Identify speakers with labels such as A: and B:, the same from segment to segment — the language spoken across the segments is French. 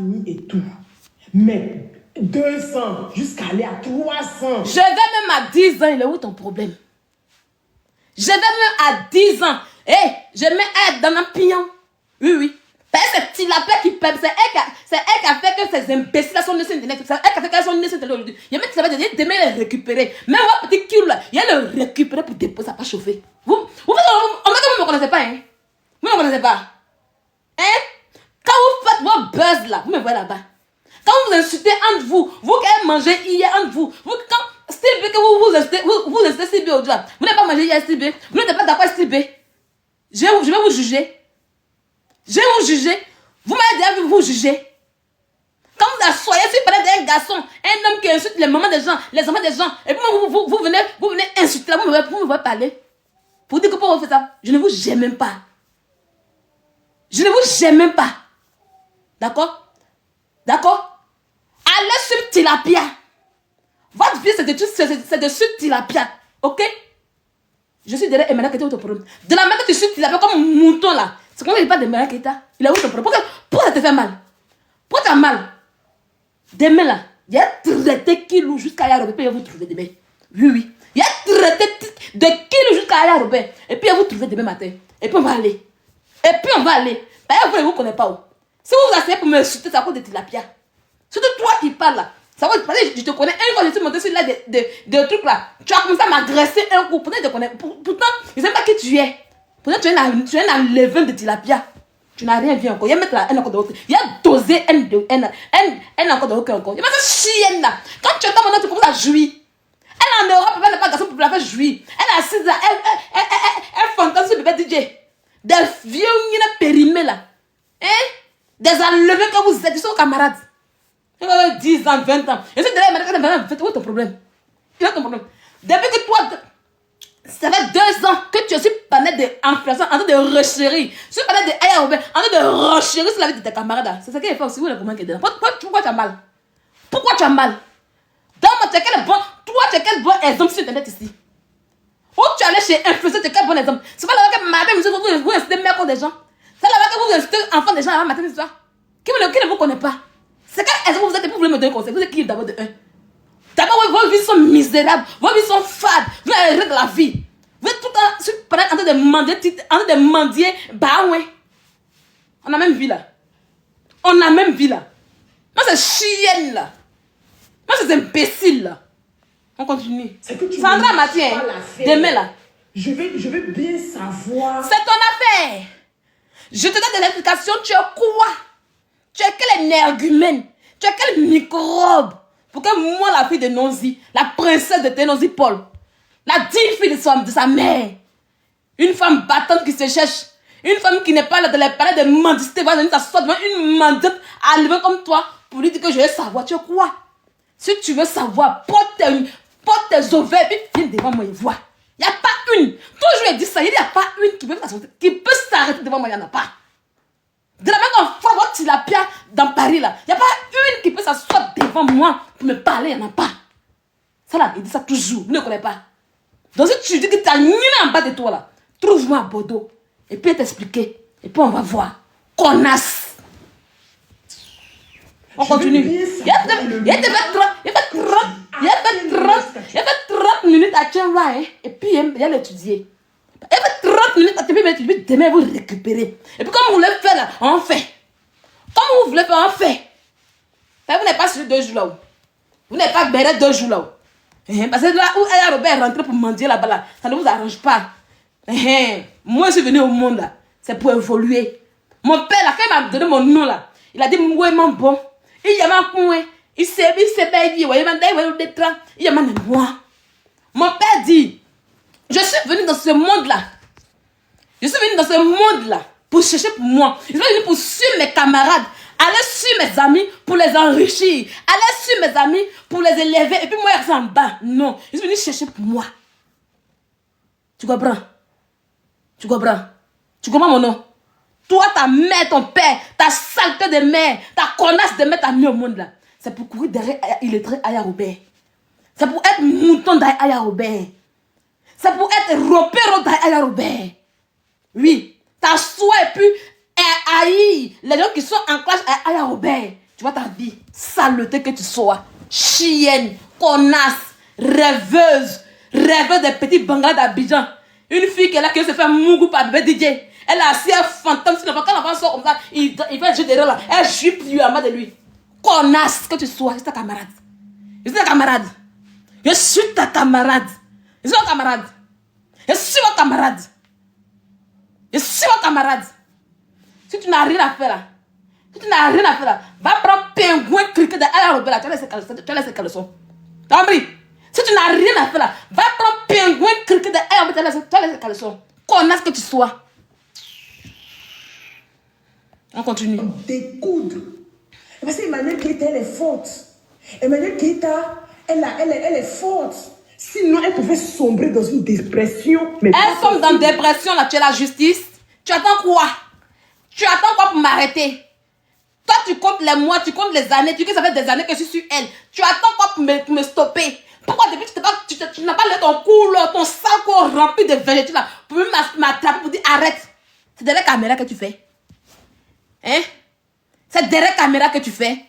A: fini et tout. Mais 200 jusqu'à aller à 300.
B: Je vais même à 10 ans, il est où ton problème? Je vais même à 10 ans. Hé, je mets elle dans un pignon. Oui, oui. Parce que c'est Tilapia qui pète. C'est elle qui a fait que ces imbéciles sont nés sur Internet. C'est elle qui a fait qu'elles sont nés sur Internet aujourd'hui. Il y a même Tilapia qui dit demain les récupérer. Même votre petit kilo là, il y a le récupérer pour déposer, ça pas chauffer. Vous ne me connaissez pas, hein? Vous ne me connaissez pas. Hein? Quand vous faites vos buzz là, vous me voyez là-bas. Quand vous insultez entre vous qui avez mangé hier entre vous, quand Steve que vous insultez Steve aujourd'hui, vous n'avez pas mangé hier Steve, vous n'êtes pas d'accord Steve, je vais vous juger. Je vais vous juger. Vous m'avez déjà vu vous juger. Quand vous asseyez sur un garçon, un homme qui insulte les mamans des gens, les enfants des gens, et puis vous venez insulter, vous me voyez parler. Pour dire que pourquoi vous faites ça, je ne vous gêne même pas. Je ne vous gêne même pas. D'accord? D'accord? Allez sur Tilapia. Votre vie, c'est de sur Tilapia. Ok? Je suis derrière Emmanuel Keita, où ton problème? De la main que tu suis Tilapia comme un mouton là. C'est comment il parle d'Emmanuel Keita? Il a où ton problème? Pourquoi ça te fait mal? Pourquoi tu as mal? Demain là, il y a traité Kilou jusqu'à Yarobé, puis il va vous trouver demain. Oui, oui. Il y a traité de Kilou jusqu'à Yarobé, et puis il va vous trouver demain matin. Et puis on va aller. Et puis on va aller. D'ailleurs, vous ne vous connaissez pas où. Si vous vous asseyez pour me insulter, c'est à cause de Tilapia. Surtout toi qui parles là. Ça va te parler, je te connais. Une fois, je suis monté sur là des trucs là. Tu as commencé à m'agresser un coup. Pourtant, je te connais. Pourtant, je ne sais pas qui tu es. Pourtant, tu es un levain de Tilapia. Tu n'as rien vu encore. Il y a mettre la haine encore de haut. Il y a dosé haine encore de haut encore. Il y a cette chienne là. Quand tu entends mon nom, tu commences à jouir. Elle est en Europe, elle n'a pas de garçon pour la faire jouir. Elle est assise là. Elle fantasme sur le bébé DJ. Des vieux périmés là. Hein? Des enlevés que vous êtes. Ils sont camarades. 10 ans, 20 ans. Et c'est derrière, où est ton problème? Il est ton problème. Depuis que toi, ça fait 2 ans que tu suis panel d'inflation, en train de rechérir. Je suis panel de Ayaobé, en train de rechérir sur la vie de tes camarades. C'est ce qu'il faut aussi. Vous le comment qui est pourquoi tu as mal? Pourquoi tu as mal? Toi, tu es quel bon exemple sur Internet ici? Où tu allais chez influenceur, tu es quel bon exemple? C'est pas là-bas que matin, vous incitez mère des gens. C'est là-bas que vous incitez enfants des gens avant matin, c'est ça? Qui ne vous connaît pas? C'est quand est-ce que vous êtes pour vous me donner un conseil? Vous êtes qui d'abord de un? D'abord, vos vies sont misérables, vos vies sont fades, vous n'avez rien de la vie. Vous êtes tout le temps en train de mendier, bah ouais. On a même vu là. Moi, c'est chienne là. Moi, c'est imbécile là. On continue.
A: C'est que tu
B: Sandra Mathieu, demain là.
A: Je veux bien savoir.
B: C'est ton affaire. Je te donne des explications, tu es quoi? Tu es quel énergumène? Tu es quel microbe? Pour que moi, la fille de Nonzi, la princesse de Tenozi Paul, la digne fille de sa mère, une femme battante qui se cherche, une femme qui n'est pas là de les parler de mendicité, va venir t'asseoir devant une mendiante allumée comme toi pour lui dire que je veux savoir. Tu es quoi? Si tu veux savoir, porte tes ovaires et puis viens devant moi et vois. Il n'y a pas une. Toujours je dis ça, il n'y a pas une qui peut s'arrêter devant moi, il n'y en a pas. De la même qu'on voit Tilapia dans Paris là, il n'y a pas une qui peut s'asseoir devant moi pour me parler, il n'y en a pas. Ça là, il dit ça toujours, vous ne connaissez pas. Donc si tu dis que tu as nul en bas de toi là, trouve-moi à Bordeaux. Et puis t'expliquer. Et puis on va voir. Connasse. On continue. Il y a fait 30 minutes à Tienwa, hein. Et puis il y a l'étudier. Il y a fait 30 minutes à Tienwa, et puis demain vous récupérez. Et puis comme vous voulez faire là, on fait. Comme vous voulez faire, on fait. Vous n'êtes pas sur 2 jours là. Vous n'êtes pas béré 2 jours là. Parce que là où elle Robert est rentré pour mendier là-bas là, ça ne vous arrange pas. Moi je suis venu au monde là, c'est pour évoluer. Mon père là, quand il m'a donné mon nom là, il a dit moi bon. Il y a un point, il s'est pas dit, il m'a dit, il y a moi. Mon père dit, je suis venu dans ce monde là. Je suis venu dans ce monde là pour chercher pour moi. Je suis venu pour suivre mes camarades. Aller suivre mes amis pour les enrichir. Aller suivre mes amis pour les élever. Et puis moi, je suis en bas. Non. Je suis venu chercher pour moi. Tu comprends? Tu comprends? Tu comprends mon nom? Toi, ta mère, ton père, ta saleté de mère, ta connasse de mère t'a mis au monde là. C'est pour courir derrière illettré Aya Robert. C'est pour être mouton d'Aya Robert. C'est pour être ropéro d'Aya Robert. Oui. T'assois et puis haïr les gens qui sont en classe à Aya Robert. Tu vois ta vie, saleté que tu sois. Chienne, connasse, rêveuse des petits bangas d'Abidjan. Une fille qui est là, qui se fait mougou par bébé DJ. Elle a assis un fantôme. Quand l'enfant sort comme ça, il fait un jeu derrière là. Elle jupe lui en bas de lui. Connasse que tu sois, je suis ta camarade. Je suis ta camarade. Je suis ta camarade. Je suis ton camarade. Je suis mon camarade. Je suis mon camarade. Si tu n'as rien à faire là, va prendre pingouin criquet de la rebelle là. Tu vas laisser caleçon. T'as compris? Si tu n'as rien à faire là, va prendre pingouin criquet de la rebelle là. Tu vas laisser caleçon. Connasse que tu sois. On continue.
A: Découdre. Parce qu'Emmanuel Keïta, elle est forte. Emmanuel Keïta, elle est forte. Sinon, elle pouvait sombrer dans une dépression. Mais
B: elle sombre dans une dépression, là. Tu es la justice. Tu attends quoi? Tu attends quoi pour m'arrêter? Toi, tu comptes les mois, tu comptes les années. Tu dis que ça fait des années que je suis sur elle. Tu attends quoi pour me stopper? Pourquoi depuis tu n'as pas laissé ton cou, ton sac rempli de végétaux là, pour m'attraper, pour dire arrête? C'est derrière la caméra que tu fais. Hein? C'est derrière la caméra que tu fais.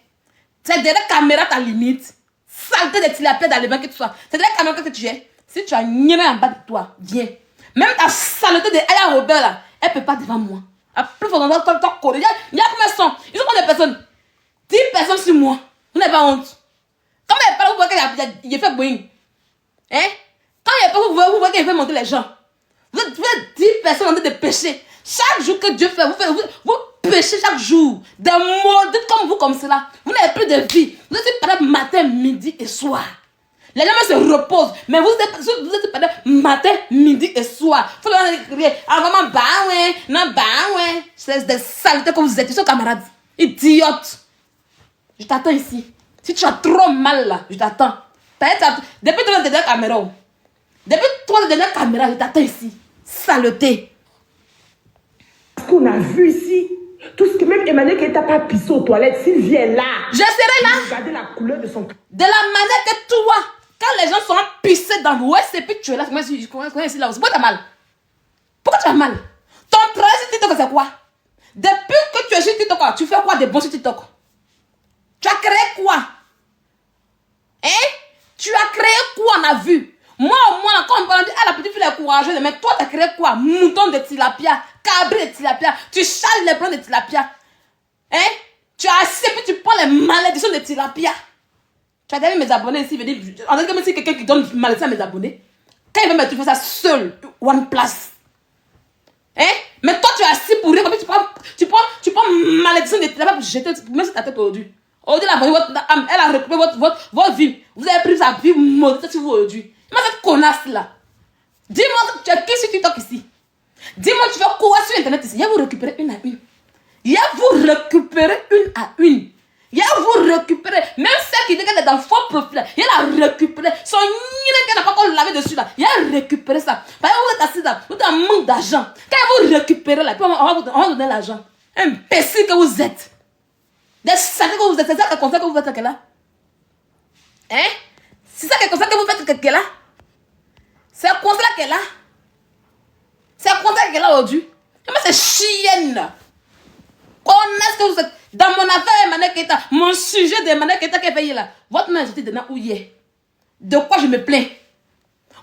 B: C'est derrière la caméra ta limite. Saleté de tilapia dans les mains que tu sois. C'est derrière la caméra que tu es. Si tu as une en bas de toi, viens. Même ta saleté de Aya Robert là, elle ne peut pas devant moi. À plus fort dans ton corps. Il y a combien de sont? Ils sont combien de personnes? 10 personnes sur moi. Vous n'avez pas honte. Quand il parle, vous voyez qu'il a fait boing. Hein? Quand il parle, vous voyez qu'il fait monter les gens. Vous êtes 10 personnes en train de pécher. Chaque jour que Dieu fait, vous péchez chaque jour. Des maudites comme vous, comme cela. Vous n'avez plus de vie. Vous êtes pendant matin, midi et soir. Les gens se reposent. Mais vous êtes pendant matin, midi et soir. Il faut leur crier. Ah, maman, bah ouais. Non, bah ouais. C'est des saletés que vous êtes. Ils sont camarades. Idiotes. Je t'attends ici. Si tu as trop mal là, je t'attends. Depuis toi, dernière caméra. Depuis toi, dernière caméra, je t'attends ici. Saleté.
A: Ce qu'on a vu ici, tout ce que même Emmanuel Keïta n'a pas pissé aux toilettes, s'il vient là.
B: Je serai là.
A: Regardez la couleur de son.
B: De la manière que toi, quand les gens sont pissés dans l'ouest, et puis tu es là, comment ici là aussi. Pourquoi tu as mal? Pourquoi tu as mal? Ton travail sur TikTok, c'est quoi? Depuis que tu es sur TikTok, tu fais quoi de bon sur TikTok? Tu as créé quoi? Hein? Tu as créé quoi, on a vu? Moi, au moins, quand on parle de la petite fille est courageuse, mais toi, tu as créé quoi? Mouton de tilapia, cabri de tilapia, tu chales les plans de tilapia. Hein? Tu as assez, puis tu prends les malédictions de tilapia. Tu as déjà vu mes abonnés ici, en tant que si quelqu'un qui donne malédiction à mes abonnés, quand il veut me faire ça seul, one place. Hein? Mais toi, tu es assis pour rire, tu prends malédiction de tilapia pour jeter, pour mettre sur ta tête aujourd'hui. Aujourd'hui, elle a récupéré votre vie. Vous avez pris sa vie maudite sur vous aujourd'hui. Mais cette connasse là, dis-moi, tu as qui sur TikTok ici? Dis-moi, tu fais quoi sur Internet ici? Il y a vous récupérer une à une. Il y a vous récupérer une à une. Il y a vous récupérer, même celle qui dit qu'elle est dans le faux profil, il y a la récupérer. Son nid qu'elle n'a pas encore lavé dessus là, il y a récupérer ça. Parce que vous êtes assis là, vous êtes en manque d'argent. Quand vous récupérez là, puis on va vous donner l'argent. Imbécile que vous êtes. Des salés que vous êtes, c'est ça comme ça que vous faites là? Hein? C'est ça comme ça que vous faites qu'elle là? C'est comme ça qu'elle a. C'est comme ça qu'elle a aujourd'hui. Mais c'est chienne là. Connaissez que vous êtes. Dans mon affaire, Emmanuel Keïta, mon sujet d'Emmanuel Keïta qui est payé là. Votre main, j'étais dedans où il est. De quoi je me plains?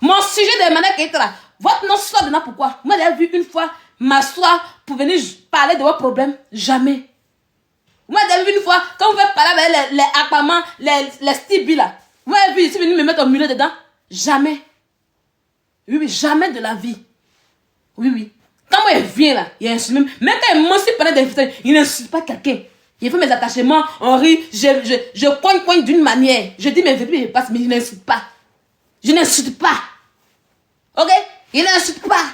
B: Mon sujet d'Emmanuel Keïta là. Votre nom soit dedans pourquoi? Moi, j'ai vu une fois m'asseoir pour venir parler de vos problèmes. Jamais. Moi, j'ai vu une fois, quand vous faites parler avec les aquamans, les stibis là. Vous avez vu ici venir me mettre au mulet dedans? Jamais. Oui, jamais de la vie. Oui. Quand moi, il vient là, il insulte. Même quand il m'insulte pendant des invités, il n'insulte pas quelqu'un. Il fait mes attachements, on rit, je coigne d'une manière. Je dis mes vérités, il passe, mais il n'insulte pas. Je n'insulte pas. Ok? Il n'insulte pas.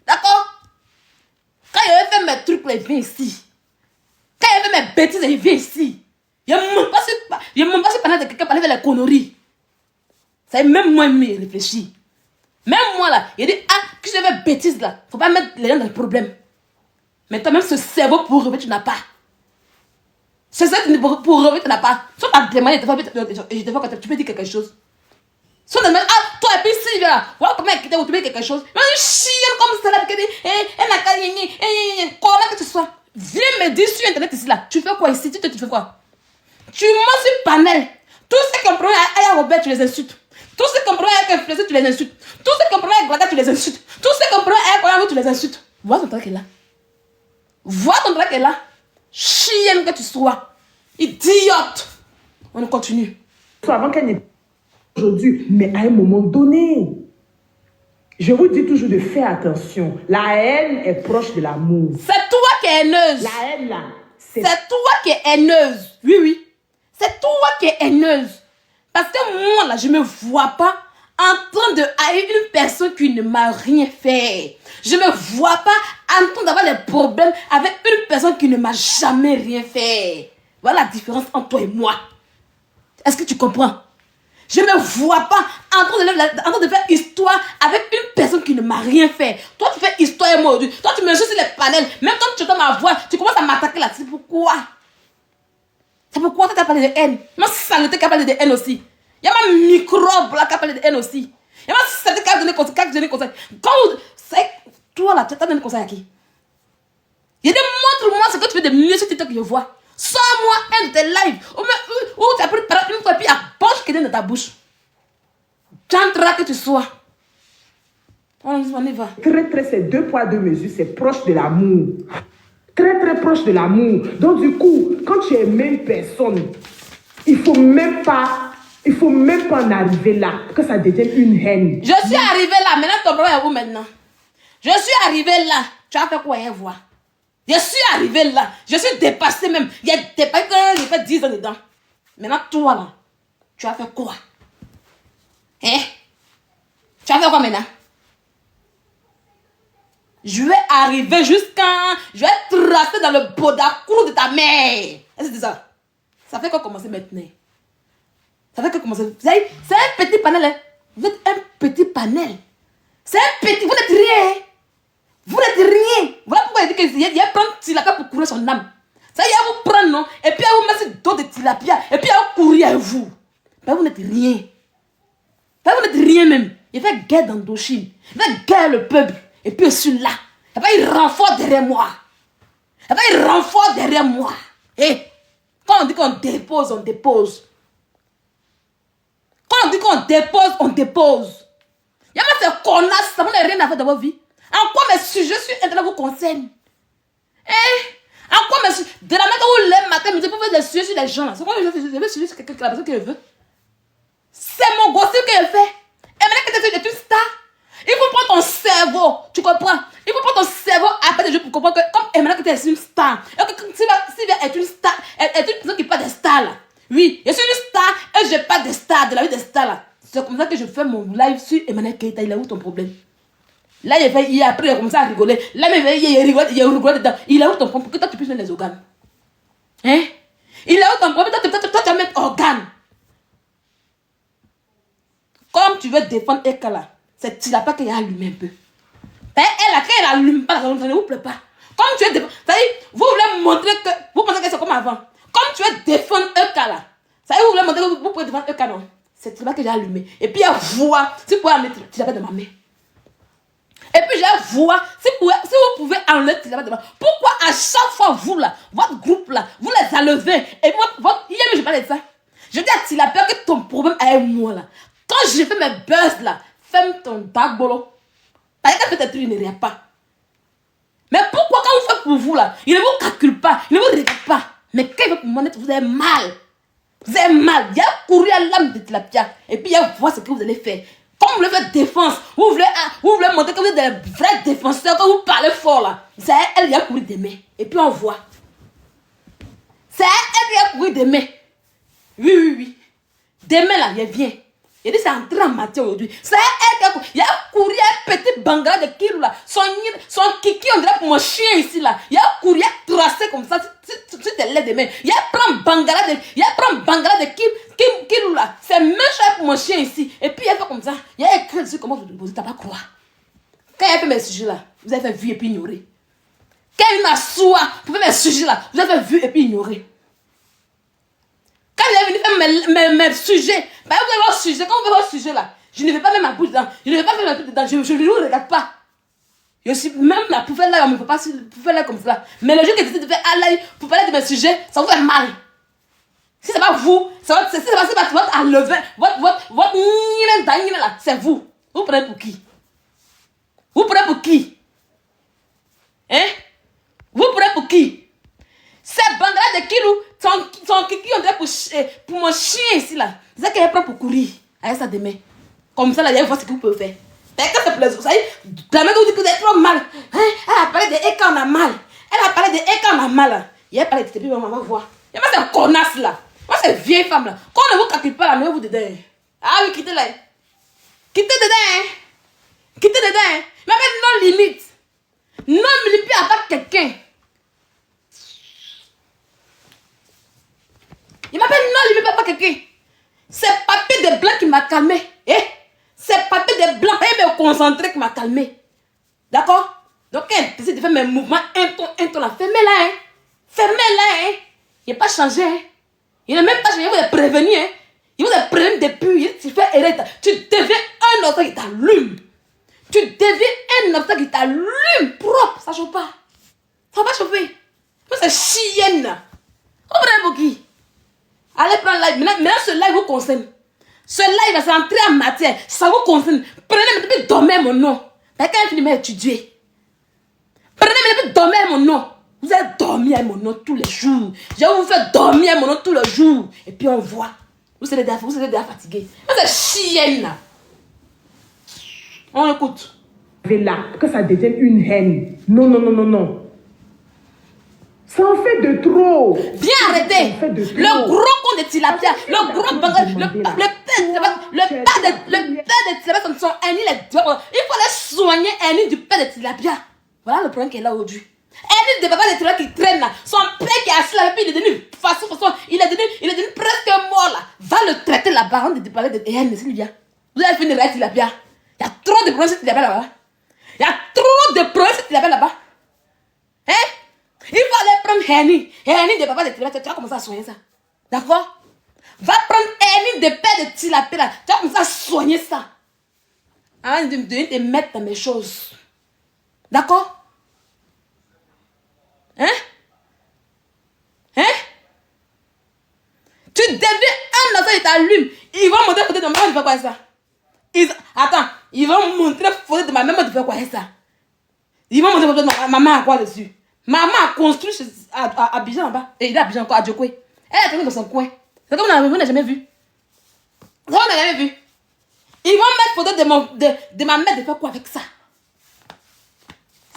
B: D'accord? Quand il avait fait mes trucs, il vient ici. Quand il avait mes bêtises, il vient ici. Il ne m'en passe pendant que quelqu'un parlait de la connerie. Ça même moi, il réfléchit. Même moi là, il dit, que je fais bêtise là. Faut pas mettre les gens dans le problème. Mais toi même ce cerveau pour rêver, tu n'as pas. Ce cerveau pour rêver, tu n'as pas. Soit tu as demandé, tu peux dire quelque chose. Soit tu as demandé, toi et puis si, là, voilà comment tu peux dire quelque chose. Mais une chienne comme ça là, elle n'a qu'à comment que tu sois. Viens me dire sur Internet ici là. Tu fais quoi ici? Tu fais quoi? Tu mens sur panel. Tous ceux qui ont problème avec Robert, tu les insultes. Tous ceux qui ont problème avec Influenceur, tu les insultes. Tous ceux qui ont problème avec Glada, tu les insultes. Tous ceux qui ont problème avec Oyambo, tu les insultes. Vois ton truc est là. Vois ton truc est là. Chienne que tu sois. Idiote. On continue.
A: Avant qu'elle n'ait aujourd'hui, mais à un moment donné, je vous dis toujours de faire attention. La haine est proche de l'amour.
B: C'est toi qui es haineuse.
A: La haine là,
B: c'est toi qui es haineuse. Oui, oui. C'est toi qui es haineuse. Parce que moi, là, je ne me vois pas en train de haïr une personne qui ne m'a rien fait. Je ne me vois pas en train d'avoir des problèmes avec une personne qui ne m'a jamais rien fait. Voilà la différence entre toi et moi. Est-ce que tu comprends? Je ne me vois pas en train de faire histoire avec une personne qui ne m'a rien fait. Toi, tu fais histoire et moi aujourd'hui. Toi, tu me joues sur les panels. Même quand tu entends ma voix, tu commences à m'attaquer là. C'est pourquoi? C'est pourquoi tu as parlé de haine. Ma saleté qui a parlé de haine aussi. Il y a ma microbe là qui a parlé de haine aussi. Il y a ma saleté qui a donné conseil. Quand c'est toi là, tu as donné conseil à qui? Il y a des montre-moi ce que tu fais de mieux sur TikTok que je vois. Sors-moi un de tes lives où tu as pris une fois et puis à poche qui est dans ta bouche. J'entrerai que tu sois. On y va.
A: C'est 2 poids 2 mesures, c'est proche de l'amour. Très proche de l'amour. Donc du coup, quand tu aimes une personne, il faut même pas en arriver là, que ça devienne une haine.
B: Je suis arrivée là, maintenant ton problème est où maintenant? Je suis arrivée là, tu as fait quoi hier voir? Je suis arrivée là, je suis dépassée même. Il y a dépassé que j'ai fait 10 ans dedans. Maintenant toi là, tu as fait quoi? Hein? Tu as fait quoi maintenant? Je vais arriver jusqu'à... Je vais tracer dans le bodacou de ta mère. Est-ce que c'est ça? Ça fait quoi commencer maintenant? Ça fait quoi commencer? C'est un petit panel. Hein? Vous êtes un petit panel. C'est un petit... Vous n'êtes rien. Vous n'êtes rien. Voilà pourquoi il dit qu'il y a prendre tilapia pour courir son âme. Ça y est, vous prendre, non? Et puis vous mettre sur dos de tilapia. Et puis vous courir à vous. Ben, vous n'êtes rien. Ben, vous n'êtes rien même. Il fait guerre d'Indochine. Il fait guerre le peuple. Et puis je suis là. Et puis il renforce derrière moi. Et puis il renforce derrière moi. Et quand on dit qu'on dépose, on dépose. Quand on dit qu'on dépose, on dépose. Il y a même ces connasses, ça n'a rien à faire dans votre vie. En quoi mes sujets sur Internet vous concernent? En quoi mes sujets? De la main où le matin, vous pouvez faire des sujets sur les gens. C'est quoi je veux sujet sur la personne que je veux? C'est mon gossip que je fais. Et maintenant que tu es une star, il faut prendre ton cerveau. Tu comprends? Il faut prendre ton cerveau après de jeu pour comprendre que comme Emmanuel que tu es une star. Et que Sylvia est une star, elle est une personne qui parle des stars là. Oui, je suis une star et je parle des stars, de la vie des stars là. C'est comme ça que je fais mon live sur Emmanuel Keita. Il a où ton problème? Là, il fait hier, après il a commencé à rigoler. Là, il rigole dedans. Il a où ton problème? Pour que toi tu puisses mettre les organes? Hein? Il a où ton problème? Toi tu vas mettre organes. Comme tu veux défendre Eka là, c'est Tilapa qui a allumé un peu. Elle là, quand elle allume pas, ça ne vous plaît pas. Comme tu veux défendre, vous voulez montrer que, vous pensez que c'est comme avant. Comme tu veux défendre Eka là, ça vous voulez montrer que vous pouvez défendre Eka non. C'est Tilapa que j'ai allumé. Et puis elle voit, si vous pouvez enlever Tilapa de ma main. Et puis j'ai voix, si vous pouvez enlever Tilapa de ma main. Pourquoi à chaque fois vous là, votre groupe là, vous les enlevez. Et hier je parlais de ça. Je dis à Tilapa que ton problème est moi là. Quand j'ai fait mes buzz là, ferme ton dagbolo. Parce que peut-être il ne regarde pas. Mais pourquoi quand vous faites pour vous là, il ne vous calcule pas, il ne vous regarde pas. Mais quand il fait pour moi, vous avez mal. Vous avez mal. Il y a couru à l'âme de Tilapia. Et puis il y a voir ce que vous allez faire. Comme vous voulez faire défense, vous voulez montrer que vous êtes des vrais défenseurs, que vous parlez fort là. C'est elle qui a couru des mains. Et puis on voit. C'est elle qui a couru des mains. Oui. Demain là, il vient. Il dit c'est entré en matière aujourd'hui. C'est elle qui a couru. Il y a couru un petit bangala de Kilou là. Son kiki, on dirait pour mon chien ici là. Il y a couru, il a tracé comme ça. Tu te lèves des mains. Il y a pris bangala de Kilou là. C'est même chose pour mon chien ici. Et puis il a fait comme ça. Il y a écrit dessus comment vous t'as pas croire. Quand il a fait mes sujets là, vous avez fait vu et puis ignorer. Quand il m'a soua pour faire mes sujets là, vous avez fait vu et puis ignorer. Quand il est venu faire mes sujets, bah vous avez vos sujets, quand vous avez vos sujets là, je ne vais pas mettre ma bouche dedans, je ne vais pas faire ma bouche dedans, je ne vous regarde pas. Je suis même la poubelle là, on ne peut pas poubelle là comme ça. Mais le jour que tu décides de faire à l'ail pour parler de mes sujets, ça vous fait mal. Si c'est pas vous, c'est votre enlevé, votre là, c'est vous. Vous prenez pour qui? Vous prenez pour qui? Hein? Vous prenez pour qui? Ces bandes-là de Kilou, son kiki, on dirait pour mon chien ici là. C'est ça qu'elle prend pour courir. Avec ça demain. Comme ça là, il y a une fois ce que vous pouvez faire. Mais quand c'est plaisir, vous savez, la mère vous dit que vous êtes trop mal. Hein? Elle a parlé de quand on a mal. Elle a parlé de quand on a mal. Il a parlé de puis maman va voir. Il y a pas cette connasse là. Moi, c'est vieille femme là. Quand on ne vous calcule pas, là, vous dedans. Ah oui, quittez-la. Quittez dedans. Hein? Quittez dedans. Hein? Mais avec non limite. Non limite à part quelqu'un. Il m'appelle non limite à part quelqu'un. C'est papier de blanc qui m'a calmé. Eh? C'est papier de blanc, pas me concentrer qui m'a calmé. D'accord? Donc, elle décide de faire mes mouvements un ton là. Fermez-la, hein? Fermez-la, hein? Il n'a pas changé, hein? Il n'a même pas changé, il vous a prévenu, hein? Il vous a prévenu depuis, tu fais erreur. Tu deviens un obstacle qui t'allume. Tu deviens un obstacle qui t'allume propre. Ça ne chauffe pas. Ça va pas chauffer. Moi, c'est chienne. Vous prenez pour qui? Allez prendre live. Maintenant, ce live vous concerne. Ce live, c'est entrer en matière. Ça vous concerne. Prenez maintenant, dormez mon nom. Mais quand il finit d'étudier. Prenez maintenant, dormez mon nom. Vous allez dormir à mon nom tous les jours. Je vais vous faire dormir à mon nom tous les jours. Et puis on voit. Vous serez déjà fatigué. C'est chienne. On écoute.
A: Là, que ça devienne une haine. Non, non, non, non, non. Ça en fait de trop.
B: Viens arrêter. Le gros con de tilapia, le gros bagage, le père de tilapia sont ennemis les deux. Il faut les soigner ennemis du père de tilapia. Voilà le problème qui est là aujourd'hui. Ennemis de papa de tilapia qui traîne là. Son père qui est assis là, et puis il est devenu façon, il est devenu presque mort là. Va le traiter là-bas, on te parler de haine, Sylvia. Vous allez finir avec tilapia. Il y a trop de problèmes sur tilapia là-bas. Il y a trop de problèmes sur tilapia là-bas. Hein? Il faut aller prendre Henny. Henny de papa de tilapia, tu vas commencer à soigner ça. D'accord? Va prendre Henny de père de tilapia là. Tu vas commencer à soigner ça. Avant de te mettre dans mes choses. D'accord? Hein? Hein? Tu deviens un enfant et t'allumes. Ils vont montrer photo de maman, tu fais quoi ça? Attends, ils vont montrer photo de ma maman, tu fais quoi ça? Ils vont montrer photo de ma maman à quoi dessus? Maman a construit à Abidjan là-bas. Et il est à Abidjan encore, à Djokwe. Elle est dans son coin. C'est comme on n'a jamais vu. On n'a jamais vu. Ils vont mettre photo de ma mère de faire quoi avec ça?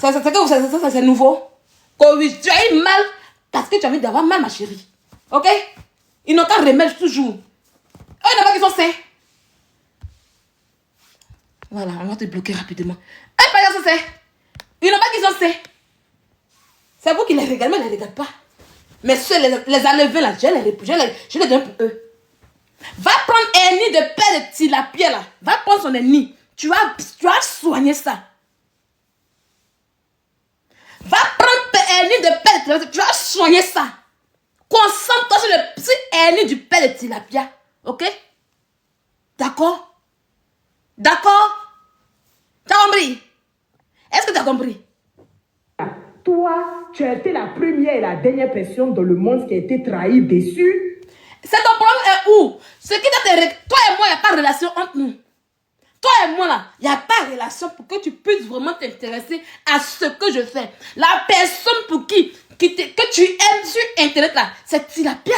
B: Ça c'est nouveau. Quand tu as eu mal, parce que tu as envie d'avoir mal, ma chérie. Ok? Ils n'ont qu'à remettre toujours. Eux, ils n'ont pas qu'ils sont sains. Voilà, on va te bloquer rapidement. Eux, pas qu'ils sont sains. Ils n'ont pas qu'ils sont sains. C'est vous qui les regardez, mais ils ne les regardent pas. Mais ceux, les enlevés là, je les donne pour eux. Va prendre un nid de père de tilapia là. Va prendre son ennemi. Tu vas soigner ça. Va prendre un nid de père de tilapia. Tu vas soigner ça. Concentre-toi sur le petit ennemi du père de tilapia. Ok? D'accord? D'accord? Tu as compris? Est-ce que tu as compris?
A: Toi, tu as été la première et la dernière personne dans le monde qui a été trahie, déçue.
B: C'est ton problème est où? Ce qui t'a toi et moi, il n'y a pas de relation entre nous. Toi et moi, là, il n'y a pas de relation pour que tu puisses vraiment t'intéresser à ce que je fais. La personne pour que tu aimes sur Internet, là, c'est Tilapia.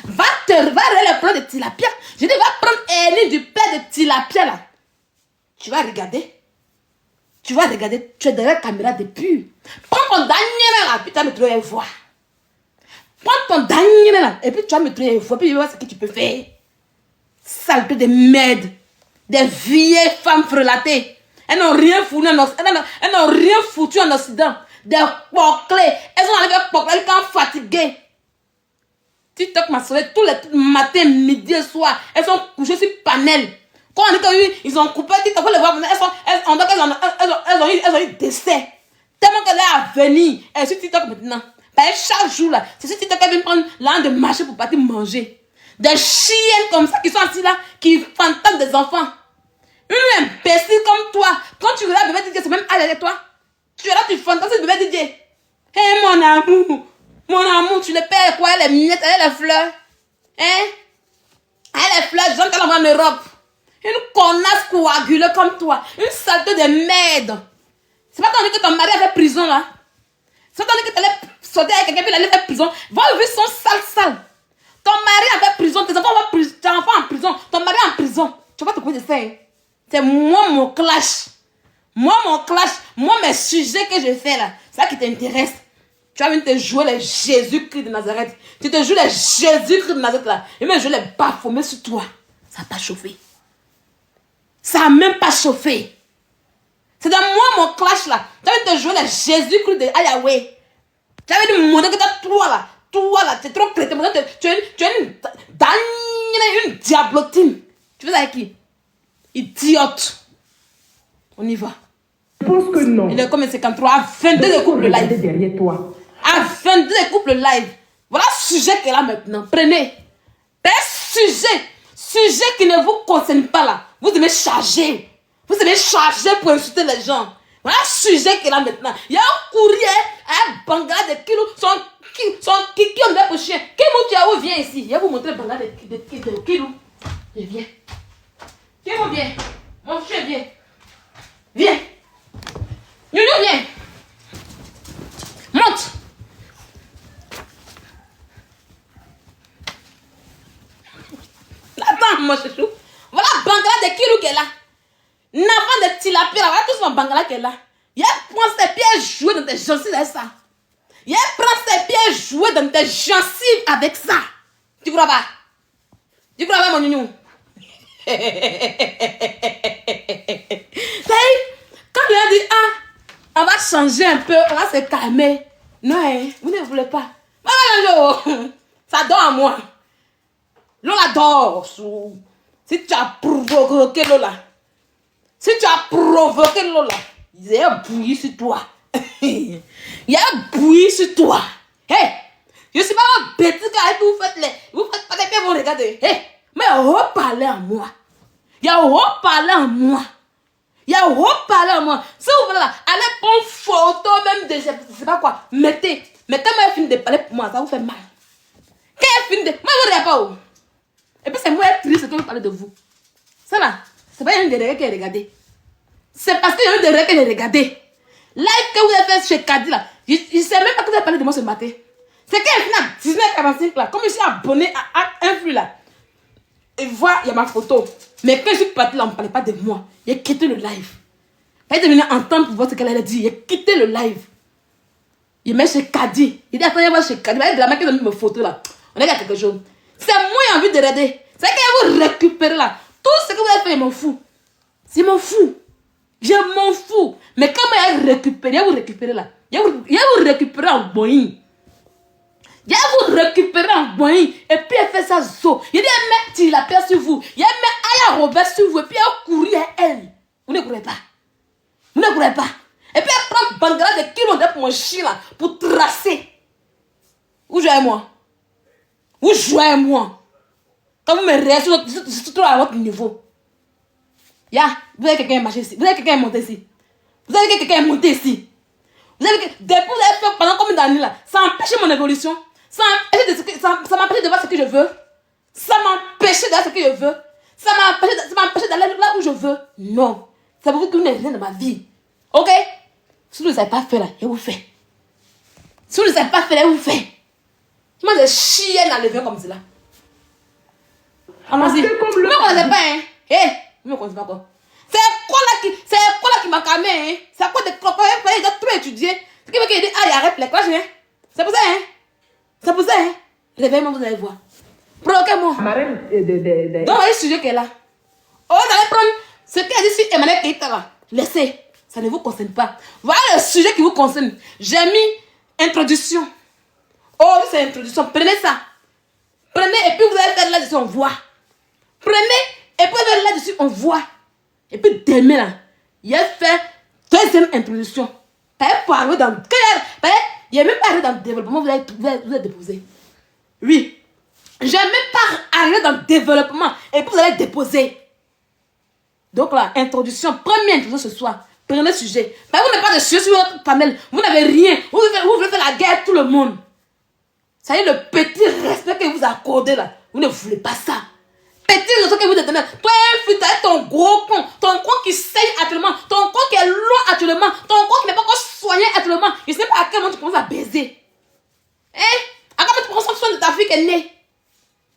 B: Va aller le plan de Tilapia. Je dis, va prendre un du père de Tilapia, là. Tu vas regarder. Tu vas regarder, tu es derrière la caméra depuis. Prends ton Daniel là, puis tu vas me trouver voir. Prends ton Daniel là, et puis tu vas me trouver voir, puis tu vas voir ce que tu peux faire. Saleté de merde. Des vieilles femmes frelatées. Elles n'ont rien foutu en Occident. Des poclés. Elles sont arrivées à pocler quand fatiguées. TikTok m'a sauvé tous les matins, midi et soir. Elles sont couchées sur panel. Quand on dit qu'ils ont coupé TikTok, les voir, elles ont eu décès. Tellement qu'elle est à venir. Elle est sur TikTok maintenant. Chaque jour là, c'est sur TikTok qu'elle vient prendre l'an de marcher pour partir manger. Des chiennes comme ça qui sont assis là, qui fantasment des enfants. Une imbécile comme toi, quand tu regardes bébé DJ, c'est même à l'aise de toi. Tu es là, tu fantasmes bébé DJ. Hé mon amour, tu le perds quoi, les miettes, les fleurs. Hein? Elle est flèche, j'aime qu'elle envoie en Europe. Une connasse coagulée comme toi. Une saleté de merde. C'est pas ton que ton mari a fait prison là. C'est pas ton que tu allais sauter avec quelqu'un puis il allait faire prison. Vos vies sont sales. Ton mari a fait prison, tes enfants en prison, ton mari est en prison. Tu vas pas te couper de ça. Hein? C'est moi mon clash. Moi mes sujets que je fais là. C'est ça qui t'intéresse. Tu vas venir te jouer les Jésus-Christ de Nazareth. Tu te joues les Jésus-Christ de Nazareth là. Et même je les bafouer sur toi. Ça n'a pas chauffé. Ça n'a même pas chauffé. C'est dans moi mon clash là. Tu vas venir te jouer les Jésus-Christ de Yahweh. Tu vas venir me montrer que toi là, tu es trop chrétien. Tu es une diablotine. Tu fais ça avec qui? Idiote. On y va.
A: Je pense que non.
B: Il est comme 53 à 22 de couple live.
A: Derrière toi.
B: À 22 de couple live. Voilà le sujet qu'elle a maintenant. Prenez. Sujet qui ne vous concerne pas là. Vous devez charger. Vous devez charger pour insulter les gens. Voilà le sujet qu'elle a maintenant. Il y a un courrier, un bangala de kilos, son kiki on est pour chien. Qui vous vient ici? Je vais vous montrer le bangala de kilos. Je viens. Qui vous vient? Mon chien vient. Viens. Yoyo, viens. Monte. Attends, mon chouchou. Voilà le bangala de kilos qu'elle a. N'avant de tilapia, voilà tout son bangala qu'elle a. Il prend ses pieds jouer dans tes gencives avec ça. Il prend ses pieds jouer dans tes gencives avec ça. Tu crois pas? Tu crois pas, mon nounou? Quand il a dit, on va changer un peu, on va se calmer. Non, hein, vous ne voulez pas. Ça dort à moi. Lola dort. Si tu as provoqué Lola, il y a bouilli sur toi. Il y a bouilli sur toi. Hey, je ne suis pas un bêtise quand vous faites pas des pieds, vous regardez. Hey, mais reparlez à moi. Il y a reparlé à moi. Si vous voulez là, allez prendre une photo même de je sais pas quoi. Mettez-moi un film de parler pour moi, ça vous fait mal. Quel film de... Moi, je ne regarde pas où. Et puis c'est moi triste que je parle de vous. Ça là, c'est pas une des règles que j'ai regardé. C'est parce qu'il y a une des règles que j'ai regardé. Live que vous avez fait chez Kadi là, je ne sais même pas que vous avez parlé de moi ce matin. C'est qu'elle finit à 19h45 là, comme je suis abonné à un flux là. Et voilà, il y a ma photo. Mais quand je suis partie là, on ne parlait pas de moi. Il a quitté le live. Quand il est venu entendre pour voir ce qu'elle a dit, il a quitté le live. Il met chez Kadi. Il dit, attends, il va chez Kadi. Il y a de la main qui a mis mes photos là. On est à quelque chose. C'est moi qui ai envie de regarder. C'est qu'elle vous récupérer là. Tout ce que vous avez fait, il m'en fout. C'est m'en fous. Je m'en fous. Mais quand il vous récupérer là. Il va vous récupérer en Boeing. Il va vous récupérer en Boeing. Et puis elle fait ça zo. Il dit, elle met la paix sur vous. Il met Aya Robert sur vous. Et puis elle courir à elle. Vous ne courez pas. Et puis elle prend Bangala de kilomètres pour mon chien là. Pour tracer. Où jouez-moi? Quand vous me réagissez, je suis trop à votre niveau. Vous avez quelqu'un marché ici. Vous avez quelqu'un monté ici. Depuis vous avez fait pendant combien d'années là? Ça empêche mon évolution. Ça m'empêche de voir ce que je veux. Ça m'empêche d'aller ce que je veux. Ça m'empêche d'aller là où je veux. Non. Ça veut dire que vous n'avez rien dans ma vie. Ok? Si vous ne savez pas faire là, je vous fais. Si vous ne savez pas faire là, je vous fais. Moi, je chienne à lever comme cela. Allons-y. Vous ne me connaissez pas, hein? Hé, vous ne me connaissez pas quoi? C'est quoi là qui m'a calmé, hein? C'est quoi de copains? Il doit tout étudier. Ce qui veut qu'il dit, il arrête les clashes, hein? C'est pour ça, hein? Réveillez-moi, vous allez voir. Provoquez-moi. Donc, voyez le sujet qu'elle a. Oh, vous allez prendre ce qu'elle a dit sur Emmanuel Keïta là. Laissez. Ça ne vous concerne pas. Voilà le sujet qui vous concerne. J'ai mis introduction. Oh, c'est introduction. Prenez ça. Prenez et puis vous allez faire là-dessus, on voit. Prenez et puis vous allez là-dessus, on voit. Et puis demain là, il a fait deuxième introduction. Il n'y a même pas arrivé dans le développement, vous allez déposer. Oui. Je n'ai même pas arrivé dans le développement et puis vous allez déposer. Donc là, introduction, première introduction ce soir. Prenez le sujet. Mais vous n'avez pas de sujet sur votre panel. Vous n'avez rien. Vous voulez faire la guerre à tout le monde. Ça y est, le petit respect que vous accordez là. Vous ne voulez pas ça. Petit réseau que vous êtes donné. Toi, un fut avec ton gros con. Ton con qui saigne actuellement. Ton con qui est loin actuellement. Ton con qui n'est pas encore soigné actuellement. Je ne sais pas à quel moment tu commences à baiser. Hein? À quel moment tu prends soin de ta fille qui est née?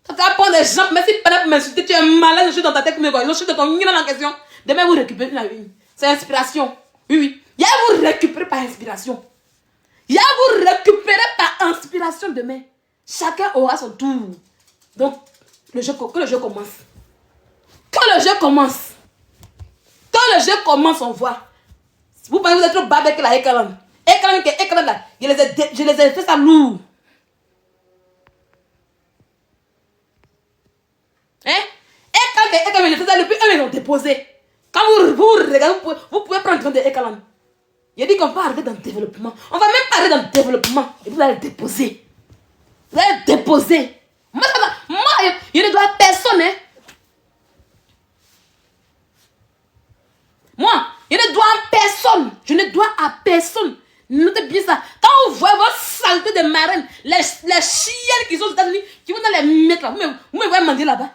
B: Tu vas prendre des gens, mais si tu pour m'insulter, tu es malade, je suis dans ta tête, mais je suis dans ton en question. Demain, vous récupérez la vie. C'est inspiration. Oui, oui. Il y a vous récupérer par inspiration. Il y a vous récupérer par inspiration demain. Chacun aura son tour. Donc, que le jeu commence. Quand le jeu commence. Quand le jeu commence, on voit. Vous pensez que vous êtes trop barbé que la Ekalan. Ekalan là, je les ai fait ça lourd. Hein? Ekalan, je les ai fait ça depuis eux, ils ont déposé. Quand vous regardez, vous pouvez prendre des Ekalan. Il dit qu'on va arriver dans le développement. On va même pas arriver dans le développement. Et vous allez le déposer. Vous allez le déposer. Moi, je ne dois à personne. Hein. Moi, je ne dois à personne. Je ne dois à personne. Notez bien ça. Quand vous voyez votre saleté de marraine, les chiennes qui sont aux États-Unis, qui vont dans les mettre là, vous me voyez mendier là-bas.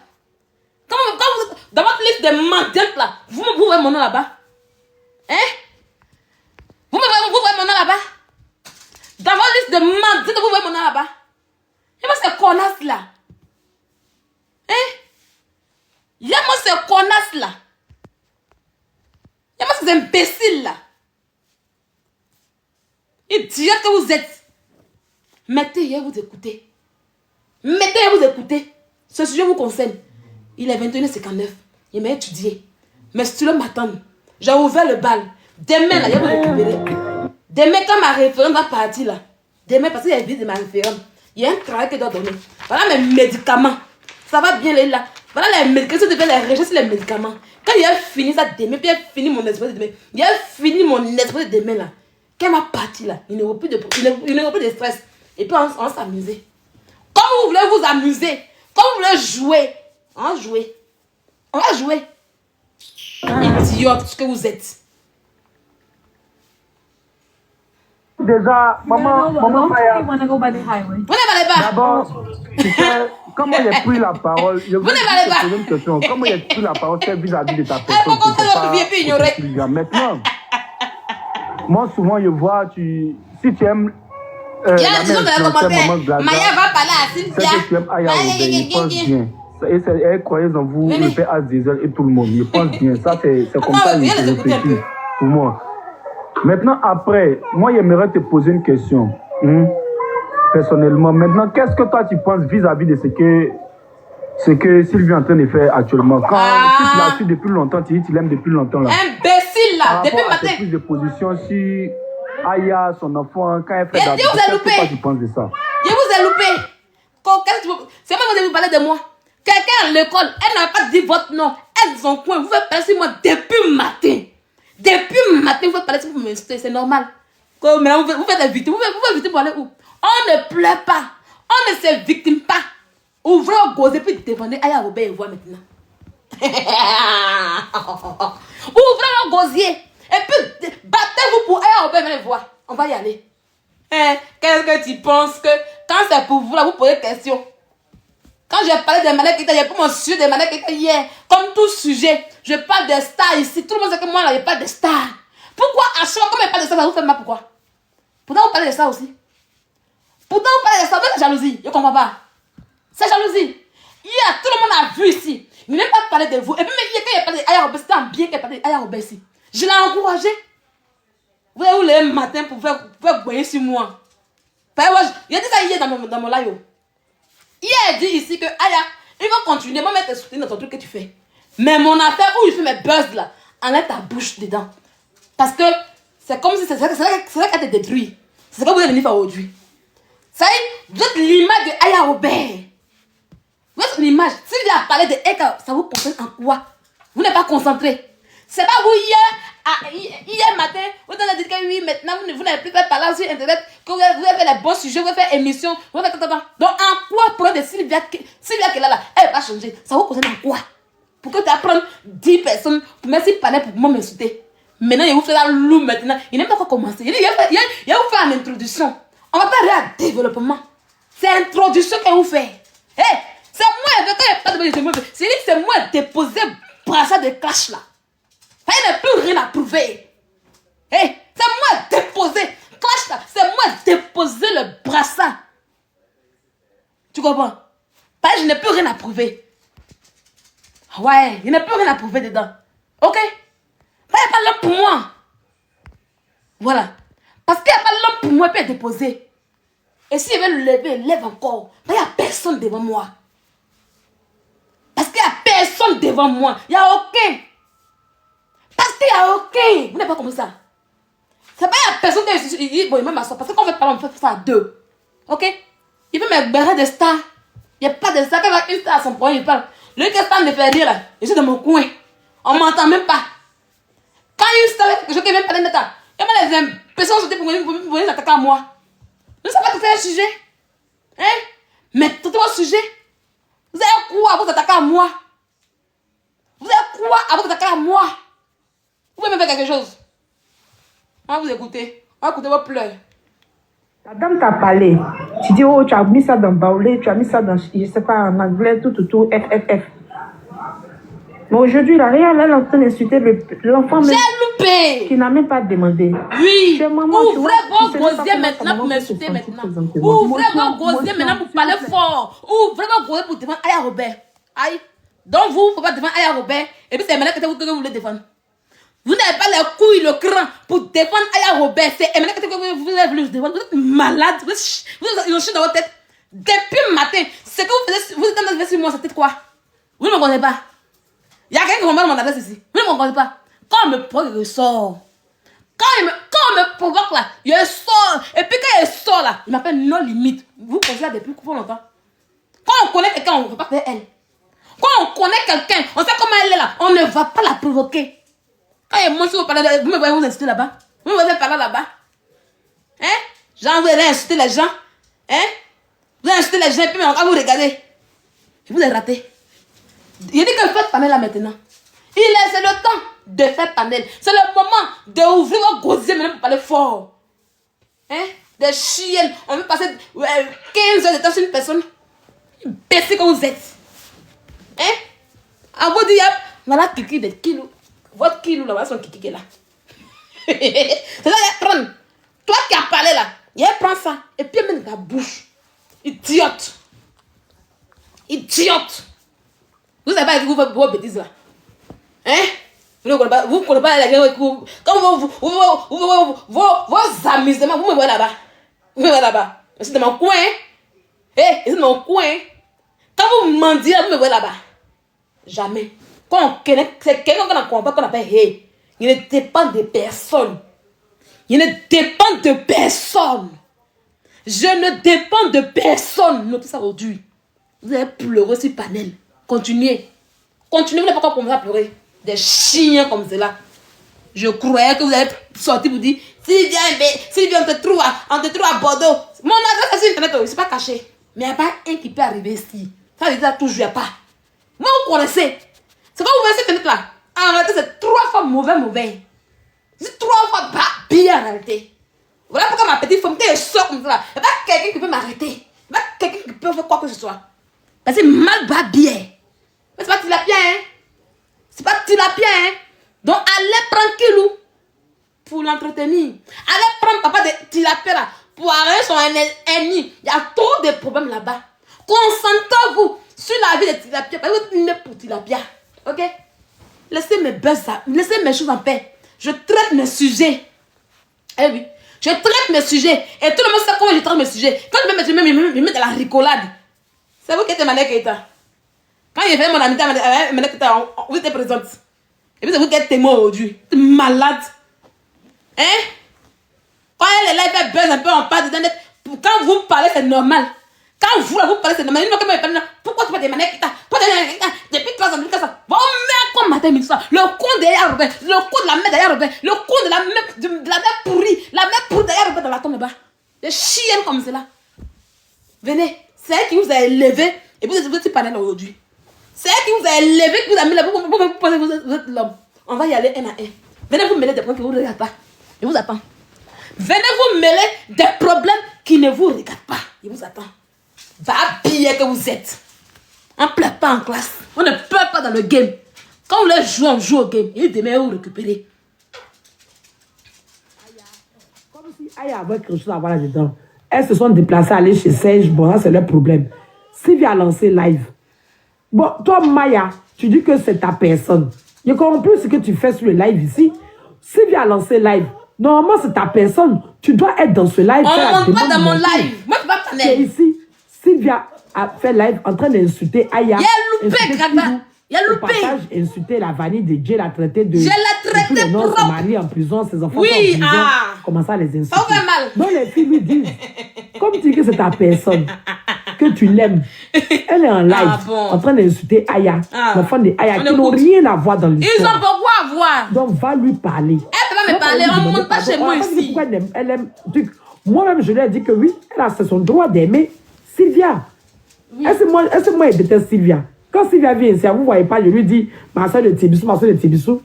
B: Quand vous êtes dans votre liste de mendiantes là, vous voyez mon nom là-bas. Hein? Vous voyez mon nom là-bas? Dans votre liste de mendiantes, vous voyez mon nom là-bas? Et moi, c'est connasse là. Hein? Il y a moi, c'est connasse là. Il y a moi, c'est imbécile là. Idiot que vous êtes. Mettez-y vous écoutez. Mettez-y vous écoutez. Ce sujet vous concerne. Il est 21h59. Il m'a étudié. Mais si tu le m'attends, j'ai ouvert le bal. Demain, là, il va vous récupérer. Demain, quand ma référente va partir, là. Demain, parce qu'il y a une visite de ma référente. Il y a un travail que je dois donner. Voilà mes médicaments. Ça va bien, là. Voilà les médicaments. Si tu fais les recherches sur les médicaments. Quand il a fini ça demain, puis il a fini mon esprit de demain. Il a fini mon esprit de demain, là. Quand il va partir, là, il n'y aura plus de stress. Et puis, on va s'amuser. Comme vous voulez vous amuser, comme vous voulez jouer, on va jouer. On va jouer. Idiot, ce que vous êtes.
C: Déjà, maman Maya.
B: Vous ne valez pas.
C: D'abord, comment il a pris la parole?
B: Vous ne valez pas.
C: Une question. Comment il a pris la parole vis-à-vis de ta personne? Maintenant, moi souvent je vois, si tu aimes.
B: Il y a un discours de la commentaire. Maya va parler à Cynthia.
C: C'est que tu aimes Aya Robert, il pense bien. Et elle croyait en vous, le père Azizel et tout le monde. Il pense bien. Ça, c'est comme ça qu'il réfléchit pour moi. Maintenant, après, moi, j'aimerais te poser une question. Personnellement, maintenant, qu'est-ce que toi, tu penses vis-à-vis de ce que Sylvie est en train de faire actuellement? Quand tu l'as su depuis longtemps, tu dis que tu l'aimes depuis longtemps. Là.
B: Imbécile, là, depuis matin.
C: Plus de position si Aya, son enfant, quand elle fait
B: d'abord, qu'est-ce
C: que toi, tu penses de ça?
B: Je vous ai loupé. C'est moi que vous parlez de moi. Quelqu'un à l'école, elle n'a pas dit votre nom. Elle dit son coin. Vous faites parler sur moi depuis matin. Depuis matin, vous faites parler sur moi. C'est normal. Maintenant, vous faites la victime. Vous faites victime pour aller où? On ne pleure pas. On ne se victime pas. Ouvrez vos gosses et puis défendez Aya Robert et voix maintenant. Ouvrez vos gosiers et puis battez-vous pour Aya Robert et voix. On va y aller. Qu'est-ce que tu penses que quand c'est pour vous, là, vous posez question? Quand j'ai parlé des malades qui étaient, j'ai pris mon sujet des malades qui étaient hier. Comme tout sujet, je parle des stars ici. Tout le monde sait que moi, là, je parle des stars. Pourquoi à chaque fois, comme je parle de ça, ça vous fait mal? Pourquoi? Pourtant, vous parlez de ça aussi. Pourtant, vous parlez de ça, c'est jalousie. Je ne comprends pas. C'est jalousie. Hier, tout le monde a vu ici. Il n'a même pas parlé de vous. Et puis, même hier, quand il a parlé d'Aya Robert, c'était bien qu'elle parlait d'Aya Robert ici. Je l'ai encouragé. Vous avez où le matin pour faire boyer sur moi? Il a dit ça hier dans mon live. Il a dit ici que Aya, il va continuer. Moi, je vais te soutenir dans ton truc que tu fais. Mais mon affaire où il fait mes buzz là, enlève ta bouche dedans. Parce que c'est comme si c'est ça qui te détruit. C'est ce que vous êtes venu faire aujourd'hui. Ça y est, vous êtes l'image de Aya Robert. Vous êtes l'image. Si vous avez parlé de Eka, ça vous concerne en quoi? Vous n'êtes pas concentré. C'est pas vous hier matin, vous avez dit que oui, maintenant vous n'avez plus fait parler sur internet, que vous avez fait les bons sujets, vous avez fait émission, vous avez fait tout. Donc en quoi prendre de Sylvia qui est là, elle va pas changer. Ça vous concerne en quoi? Pour que tu apprennes 10 personnes pour me parler pour moi m'insulter. Maintenant, il vous fait la loup maintenant. Il n'a pas encore commencé. Il va vous faire une introduction. On va pas aller à développement. C'est introduction que vous faites. C'est moi c'est moi déposer brassard de clash là. Il n'a plus rien à prouver. Hey, c'est moi déposer clash là. C'est moi déposer le brassard. Tu comprends? Je n'ai plus rien à prouver. Ouais, il n'y a plus rien à prouver dedans. Ok? Il n'y a pas l'homme pour moi. Voilà. Parce qu'il n'y a pas l'homme pour moi, il peut déposer. Et s'il veut le lever, il lève encore. Il n'y a personne devant moi. Parce qu'il n'y a personne devant moi. Il n'y a aucun. Parce qu'il n'y a aucun. Vous n'avez pas compris ça. C'est pas il y a personne qui dit, bon, il va m'asseoir. Parce que quand on fait parler, on fait ça à deux. Ok? Il veut me barrer de stars. Il n'y a pas de star. Quand il y a une star à son point, il parle. Le que star me fait rire là. Je suis dans mon coin. On ne m'entend même pas. Quand il y a une star, je ne sais même pas de temps. Il y a des impressions pour venir attaquer à moi. Vous ne savez pas traiter un sujet. Hein? Mais traitez votre sujet. Vous avez quoi à vous attaquer à moi? Vous avez quoi à vous attaquer à moi? Vous pouvez me faire quelque chose. On va vous écouter. On va écouter vos pleurs.
A: La dame t'a parlé. Tu dis, oh, tu as mis ça dans Baoulé, tu as mis ça dans, je ne sais pas, en anglais, tout, FFF. Mais aujourd'hui, la réelle, elle est en train d'insulter l'enfant.
B: J'ai loupé.
A: Qui n'a même pas demandé.
B: Oui.
A: Maman,
B: ouvrez vos gosiers maintenant pour m'insulter maintenant. Ouvrez vos gosiers maintenant pour parler fort. Ouvrez vos gosiers pour défendre Aya Robert. Aïe. Donc vous, il ne faut pas défendre Aya Robert. Et puis c'est maintenant que vous voulez défendre. Vous n'avez pas les couilles, le cran pour défendre Aya Robert. C'est maintenant que vous voulez défendre. Vous êtes malade. Ils ont chié dans votre tête. Depuis le matin, ce que vous faisiez, vous êtes en train de faire sur moi, c'était quoi? Vous ne me connaissez pas. Il y a quelqu'un qui m'envoie mon adresse ici. Vous ne me connaissez pas. Quand on me provoque, il sort. Quand on me provoque là, il sort. Et puis quand il sort là, il m'appelle non limite. Vous pensez là depuis combien longtemps? Quand on connaît quelqu'un, on ne va pas faire elle. Quand on connaît quelqu'un, on sait comment elle est là, on ne va pas la provoquer. Quand il y a moi, si vous parlez, vous me voyez vous insulter là-bas. Vous me voyez parler là-bas. Hein? Genre, vous allez insulter les gens. Hein? Vous allez insulter les gens et puis quand vous regardez, vous avez raté. Il dit que faites panel là maintenant. C'est le temps de faire panel. C'est le moment d'ouvrir vos gosiers maintenant pour parler fort. Hein? Des chiennes. On veut passer 15 heures de temps sur une personne. Imbécile que vous êtes. Hein? On vous dit, voilà Kiki de kilo. Votre kilo là, voilà son Kiki qui est là. C'est ça, il prend. Toi qui as parlé là, il prend ça. Et puis il met dans ta bouche. Idiote. Idiote. Vous savez pas que vous faites vos bêtises là. Hein? Vous ne connaissez pas les gens. Quand vos amusements, vous me voyez là-bas. Vous me voyez là-bas. Je suis dans mon coin. Je suis dans mon coin. Quand vous mendiez, vous me voyez là-bas. Jamais. Quand on connaît, c'est quelqu'un qu'on n'a qu'on appelle hey. Il ne dépend de personne. Il ne dépend de personne. Je ne dépends de personne. Notez ça aujourd'hui. Vous allez pleurer sur panel. Continuez. Continuez, vous n'avez pas commencé à pleurer. Des chiens comme cela. Je croyais que vous allez sortir pour dire si bien on te trouve à Bordeaux. Mon adresse est sur internet, c'est pas caché. Mais il n'y a pas un qui peut arriver ici. Ça veut dire toujours, il n'y a pas. Moi, vous connaissez. C'est quand vous voyez cette internet là. En réalité, c'est 3 fois mauvais. C'est 3 fois pas bien en réalité. Voilà pourquoi ma petite femme, quand elle sort comme ça, il n'y a pas quelqu'un qui peut m'arrêter. Il n'y a pas quelqu'un qui peut faire quoi que ce soit. Parce que mal va bien. Mais c'est pas tilapia, hein. C'est pas tilapia, hein. Donc allez prendre Kilou pour l'entretenir. Allez prendre papa de tilapia là pour arrêter son ennemi. Il y a trop de problèmes là-bas. Concentrez-vous sur la vie de tilapia. Parce que vous n'êtes pour tilapia. Ok? Laissez mes buzz, laissez mes choses en paix. Je traite mes sujets. Eh oui. Je traite mes sujets. Et tout le monde sait comment je traite mes sujets. Quand je me mets dans la rigolade. C'est vous qui êtes Mané Keita. Quand il fait mon amitié avec Mané Keita, vous êtes présente. Et puis c'est vous qui êtes témoin aujourd'hui. Malade. Hein? Quand elle est là, elle fait buzz un peu en part dedans. Quand vous parlez, c'est normal. Quand vous parlez, c'est normal. Pourquoi tu parles de Mané Keita? Depuis 3 ans, depuis 4 ans. Bon, mais comme matin, ça. Le con derrière Robert. Le con de la mère derrière Robert. Le con de la mère pourrie. La mère pourrie derrière Robert dans la tombe là-bas. Des chiennes comme cela. Venez. C'est elle qui vous a élevé et vous êtes panel aujourd'hui. C'est elle qui vous a élevé, qui vous a mis là, vous êtes l'homme. On va y aller un à un. Venez vous mêler des problèmes qui ne vous regardent pas. Je vous attends. Venez vous mêler des problèmes qui ne vous regardent pas. Je vous attends. Va habiller que vous êtes. On ne pleure pas en classe. On ne pleure pas dans le game. Quand on voulait jouer, on joue au game. Et demain, vous récupérez.
A: Comme si Aya avait quelque chose à voir là-dedans. Elles se sont déplacées à aller chez Serge. Bon, ça, c'est leur problème. Sylvia a lancé live. Bon, toi, Maya, tu dis que c'est ta personne. Je comprends plus ce que tu fais sur le live ici. Sylvia a lancé live. Normalement, c'est ta personne. Tu dois être dans ce live.
B: On ne monte pas dans mon live. Moi, je ne vais pas
A: c'est ici. Sylvia a fait live en train d'insulter Aya.
B: Il a loupé, Grada. Il a loupé.
A: Insulter la vanille de Dieu, la traiter de...
B: Je l'ai traité propre.
A: Son mari en prison, ses enfants
B: oui,
A: sont en prison.
B: Ah.
A: Comment ça les insulter?
B: Ça fait mal.
A: Donc les filles lui disent, comme tu dis que c'est ta personne, que tu l'aimes, elle est en live,
B: bon.
A: en train d'insulter Aya, l'enfant de Aya, qui n'ont rien à voir dans l'histoire.
B: Ils ont beaucoup à voir.
A: Donc va lui parler.
B: Elle peut pas me parler, on ne monte pas chez moi ici.
A: Pourquoi elle aime... Moi-même, je lui ai dit que oui, c'est son droit d'aimer Sylvia. Oui. Est-ce que moi, elle déteste Sylvia? Quand Sylvia vient ici, vous ne voyez pas, je lui dis, ma soeur de Tébissou, ma soeur de Tébissou.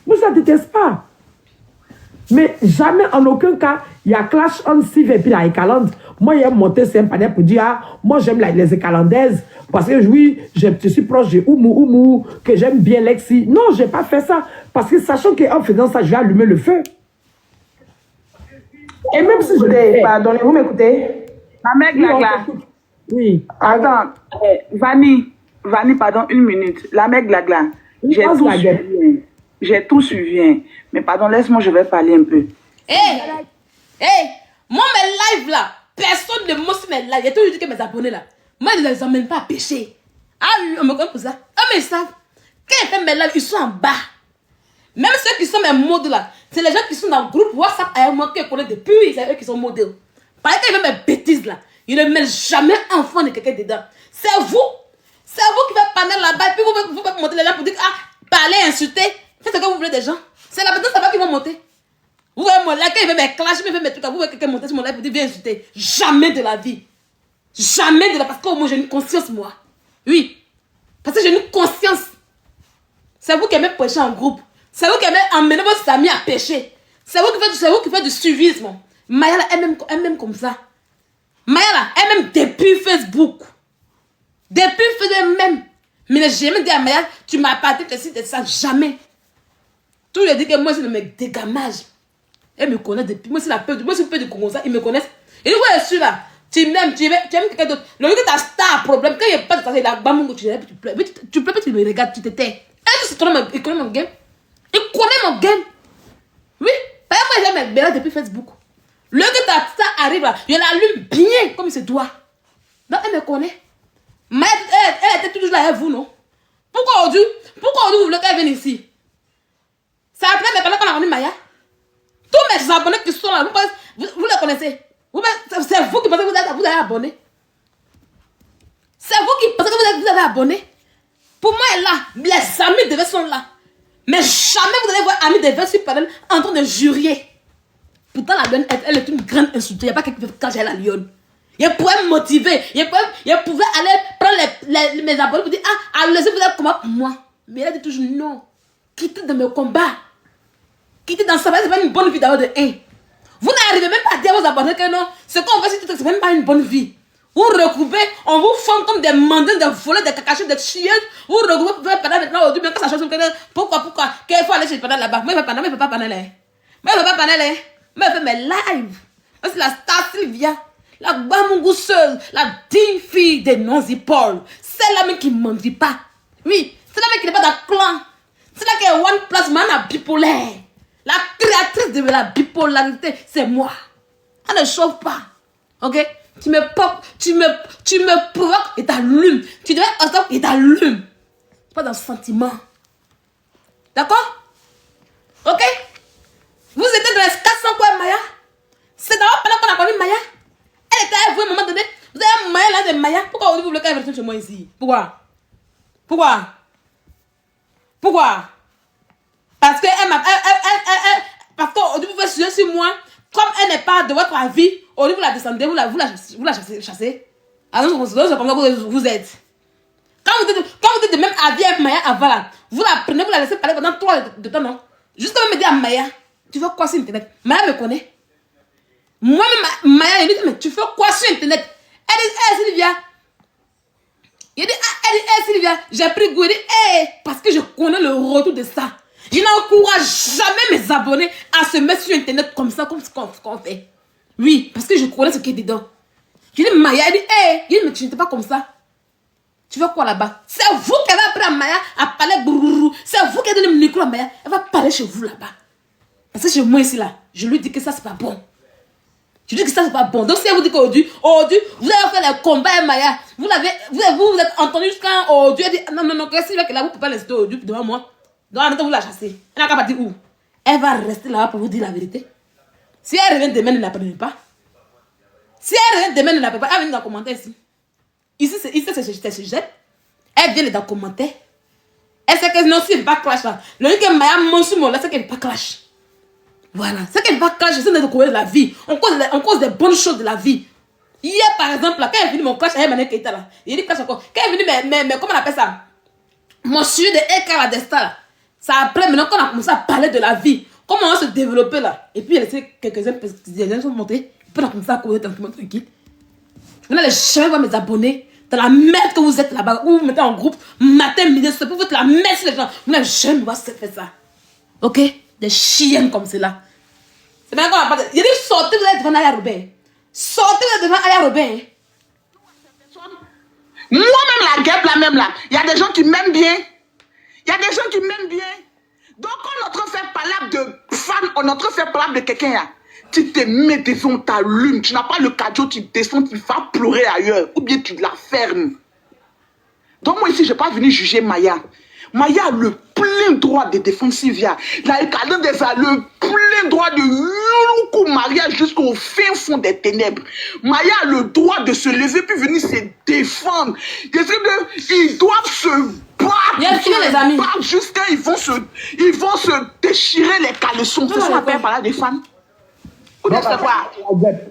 A: Moi, je ne la déteste pas. Mais jamais, en aucun cas, il y a clash entre Sylvia et puis la Écalande. Moi, il y a monté sur un panel pour dire, ah, moi, j'aime les Écalandaises. Parce que oui, je suis proche de Oumou, que j'aime bien Lexi. Non, je n'ai pas fait ça. Parce que sachant qu'en faisant ça, je vais allumer le feu. Et même si je...
D: Pardon, vous m'écoutez? Ma mère Glagla.
A: Oui.
D: Attends, Vanny, pardon, une minute. La mère Glagla, j'ai tout suivi. Mais pardon, laisse-moi, je vais parler un peu.
B: Moi, mes lives là, personne ne montre mes lives. Il y a toujours dit que mes abonnés là, moi, je ne les emmène pas à pêcher. Ah oui, on me connaît pour ça. Ah, mais ils savent. Quand ils font mes lives, ils sont en bas. Même ceux qui sont mes modes là, c'est les gens qui sont dans le groupe WhatsApp avec moi que je connais depuis, c'est eux qui sont modèles. Par exemple, ils font mes bêtises là, ils ne mettent jamais enfant de quelqu'un dedans. C'est vous qui faites panel là-bas, et puis vous faites monter les gens pour dire, ah, parler, insulter. C'est ce que vous voulez des gens. C'est la bêtise, c'est pas qu'ils vont monter. Vous voyez mon live, quand il fait mes clashs, il fait mes trucs, vous voyez quelqu'un monter sur mon live pour dire, viens insulter. Jamais de la vie. Jamais de la vie, parce que moi j'ai une conscience, moi. Oui. Parce que j'ai une conscience. C'est vous qui aimez pêcher en groupe. C'est vous qui aimez emmener votre famille à pêcher. C'est vous qui faites du suivisme. Maya là, elle m'aime comme ça. Maya là, elle m'aime depuis Facebook. Depuis Facebook même. Mais j'ai jamais dit à Maya, tu m'as parlé de ci, de ça. Jamais. Tout le dit que moi, c'est le mec dégamage. Elle me connaît depuis. Moi, c'est la peur. Moi, c'est le peu de Congo, ça. Ils me connaissent. Et vous, je suis là. Tu m'aimes, tu aimes quelqu'un d'autre. Le gars, t'as star problème. Quand il n'y a pas de ça, il a bamou, tu pleures. Tu pleures, tu me regardes, tu te tais. Il connaît mon game. Il connaît mon game. Oui. Par exemple, moi, j'aime depuis Facebook. Le gars, ça arrive là. Je l'allume bien, comme il se doit. Donc, elle me connaît. Mais elle était toujours là avec vous, non? Pourquoi aujourd'hui vous voulez qu'elle vienne ici? C'est après, mais pendant qu'on a connu Maya. Tous mes abonnés qui sont là, vous les connaissez. C'est vous qui pensez que vous avez abonné. C'est vous qui pensez que vous avez abonné. Pour moi, elle est là. Les amis de sont là. Mais jamais vous allez voir amis de sur panel en train de jurer. Pourtant, la donne, elle est une grande insultée. Il n'y a pas quelqu'un qui fait cacher la lionne. Il pouvait me motiver. Il pouvait aller prendre mes abonnés pour dire, ah, allez-y, vous êtes comment pour moi. Mais elle a dit toujours non. Quittez de mes combats. Quittez dans ça, c'est pas une bonne vie d'avoir de haine. Vous n'arrivez même pas à dire à vos abonnés que non, ce qu'on fait, c'est même pas une bonne vie. Vous recoupez, on vous forme comme des mandins, des voleurs, des cacachés, des chiens. Vous recoupez pour faire panel maintenant aujourd'hui, même quand ça change. Pourquoi qu'il faut aller chez le panel là-bas? Moi, je ne fais pas panel. Moi, je ne fais pas panel. Moi, je fais mes lives. Moi, c'est la star Sylvia. La bamoungousseuse, la digne fille des non-Paul. C'est la même qui ne mendie pas. Oui, c'est la même qui n'est pas dans le clan. C'est la qui est one plus man à bipolaire. La créatrice de la bipolarité, c'est moi. On ne chauffe pas. Ok? Tu me provoques et t'allumes. Tu deviens un stop et t'allumes. Pas dans le sentiment. D'accord? Ok? Vous étiez dans les 400 quoi, Maya? C'est d'abord pendant qu'on a connu Maya. Elle était avec vous à un moment donné. Vous avez un Maya là de Maya. Pourquoi vous voulez qu'elle vienne chez moi ici? Pourquoi? Parce que parce qu'aujourd'hui vous faites sujet sur moi. Comme elle n'est pas de votre avis, aujourd'hui vous la descendez, vous la chassez. Alors c'est comme ça que vous êtes. Quand vous êtes de même avis avec Maya avant là, vous la prenez, vous la laissez parler pendant 3 heures de temps, non? Jusqu'à me dire à Maya, tu fais quoi sur internet? Maya me connaît. Moi-même, Maya, elle dit, mais tu fais quoi sur internet? Elle dit, Sylvia, Il dit, ah, elle dit, hey, Sylvia, j'ai pris goût. Il dit, hey, parce que je connais le retour de ça. Je n'encourage jamais mes abonnés à se mettre sur Internet comme ça, comme ce qu'on fait. Oui, parce que je connais ce qui est dedans. Je dis, Maya, elle dit, hey, il dit, mais tu n'étais pas comme ça. Tu veux quoi là-bas? C'est vous qui avez appris à Maya à parler brrrr. C'est vous qui avez donné le micro à Maya. Elle va parler chez vous là-bas. Parce que chez moi ici là, je lui dis que ça c'est pas bon. Je lui dis que ça c'est pas bon. Donc si elle vous dit qu'aujourd'hui, vous avez fait les combats à Maya, vous êtes entendu jusqu'à aujourd'hui, elle dit non, que si là, vous ne pouvez pas laisser aujourd'hui devant moi. Donc en même temps vous la chassez. Elle n'a qu'à partir où? Elle va rester là-bas pour vous dire la vérité. Si elle revient demain, ne la prenez pas. Si elle revient demain, ne la prenez pas. Elle vient dans le commentaire ici. Ici c'est sujet. Elle vient dans le commentaire. Elle sait que non, si elle ne va pas clash là. Le truc que Maya mentionne, là, c'est qu'elle ne va pas clash. Voilà, c'est qu'elle va clash, c'est de courir de la vie. On cause des bonnes choses de la vie. Hier, par exemple, là, quand elle est venue mon clash, elle m'a dit là. Il dit clash encore. Quand elle est venue, mais comment on appelle ça? Mon sujet de Eka Destin là. Ça après, maintenant qu'on a commencé à parler de la vie, comment on va se développer là. Et puis, il y a quelques-uns qui sont montés. Puis on a commencé à courir tranquillement tranquille. Vous n'allez jamais voir mes abonnés dans la merde que vous êtes là-bas, où vous mettez en groupe, matin, midi, c'est pour vous la merde sur les gens. Vous n'allez jamais voir faire ça. Ok? Des chiennes comme cela. C'est bien qu'on va pas. Il dit sortez, vous êtes devant Aya Robert. Sortez, vous êtes devant Aya Robert.
D: Moi-même, la guêpe, là, même là, il y a des gens qui m'aiment bien. Il y a des gens qui m'aiment bien. Donc, on est en train de faire palabre de femme, on est en train de faire palabre de quelqu'un là. Tu te mets devant, on t'allume. Tu n'as pas le cadeau, tu descends, tu vas pleurer ailleurs. Ou bien tu la fermes. Donc, moi ici, je ne vais pas venir juger Maya. Maya a le plein droit de défendre Sylvia. La Calende a le plein droit de Yuluku Maria jusqu'au fin fond des ténèbres. Maya a le droit de se lever puis venir se défendre. Ils doivent se battre.
B: Les amis.
D: Jusqu'à ils vont se déchirer les caleçons. C'est ça qu'on appelle par là des fans. Ou bien c'est quoi?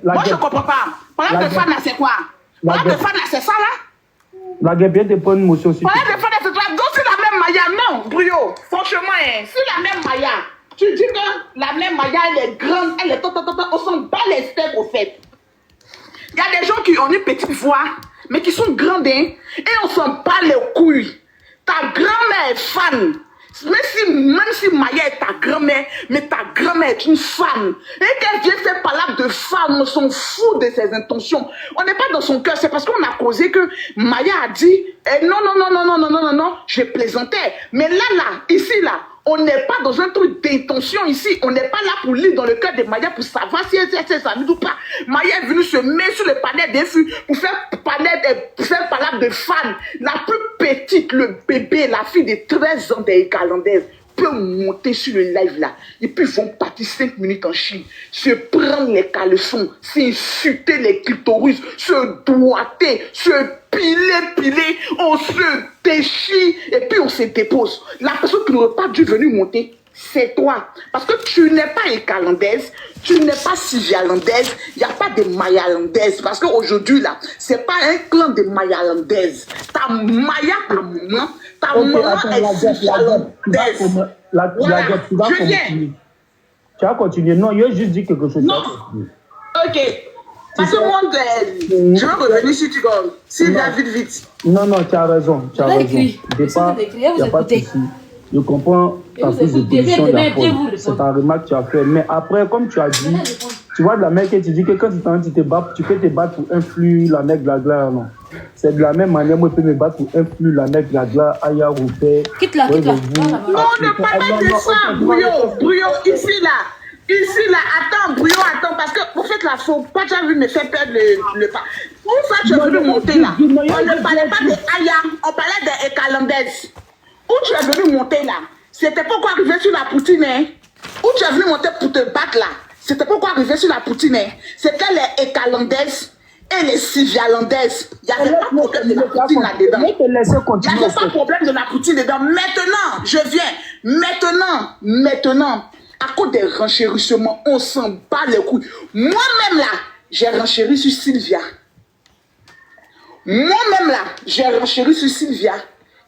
D: Moi je ne comprends pas. Par là de fans là c'est quoi? Par là de fans là c'est ça là?
C: La guêpe, il y a des bonnes motions aussi.
D: Par là de fans là c'est quoi? Donc c'est la même Maya. Non, Brio. Franchement, c'est la même Maya. Tu dis que la même Maya, elle est grande, elle est on s'en bat les steaks au fait. Il y a des gens qui ont une petite voix, mais qui sont grandes, hein, et on s'en bat les couilles. Ta grand-mère est fan. Même si Maya est ta grand-mère, mais ta grand-mère est une femme. Et qu'elle vient faire palabre de femme, on s'en fout de ses intentions. On n'est pas dans son cœur, c'est parce qu'on a causé que Maya a dit non, je plaisantais. Mais là, ici, là, on n'est pas dans un truc d'intention ici. On n'est pas là pour lire dans le cœur de Maya pour savoir si elle s'est amie ou pas. Maya est venue se mettre sur le panel des filles pour faire palabre de femme. La plus petite, le bébé, la fille de 13 ans des Calandaises, peut monter sur le live là. Et puis ils vont partir 5 minutes en Chine, se prendre les caleçons, s'insulter les clitoris, se doigter, se piler, on se déchire et puis on se dépose. La personne qui n'aurait pas dû venir monter, c'est toi. Parce que tu n'es pas une Calandaise, tu n'es pas Sylvialandaise, il n'y a pas de Mayalandaise. Parce qu'aujourd'hui là, c'est pas un clan de Mayalandaise. Ta Maya, ta maman, ta maman est Sylvialandaise.
C: La guêpe, tu vas continuer. Tu vas continuer. Non, il a juste dit quelque chose.
D: Non. Ok. Parce que moi, je veux revenir si tu gagnes. Sylvia, vite.
C: Non, tu as raison. Tu as raison.
B: Il
C: n'y a pas de souci. Je comprends ta prise de position d'accord. C'est un remarque que tu as fait. Mais après, comme tu as dit, tu vois de la mec et tu dis que quand tu te bats, tu peux te battre pour influer la mec Glagla, non. C'est de la même manière, moi je peux me battre pour influer la mec Glagla, Aya Roupé.
B: Quitte-la.
D: Non, ne parle pas de ça, Brouillon, ici là. Attends, Brouillon, parce que vous faites la faute. Pas déjà vu me faire perdre le pas. Où ça tu es venu monter là? On ne parlait pas de Aya, on parlait des Calandaises. Où tu es venu monter là? C'était pourquoi arriver sur la poutine, hein? Où tu es venu monter pour te battre là? C'était pourquoi arriver sur la poutine, hein? C'était les Calandaises et les Sylvialandaises. Il n'y avait pas de problème de la poutine là-dedans. Il n'y avait pas de problème de la poutine dedans. Maintenant, je viens. Maintenant, à cause des renchérissements, on s'en bat les couilles. Moi-même là, j'ai renchéri sur Sylvia.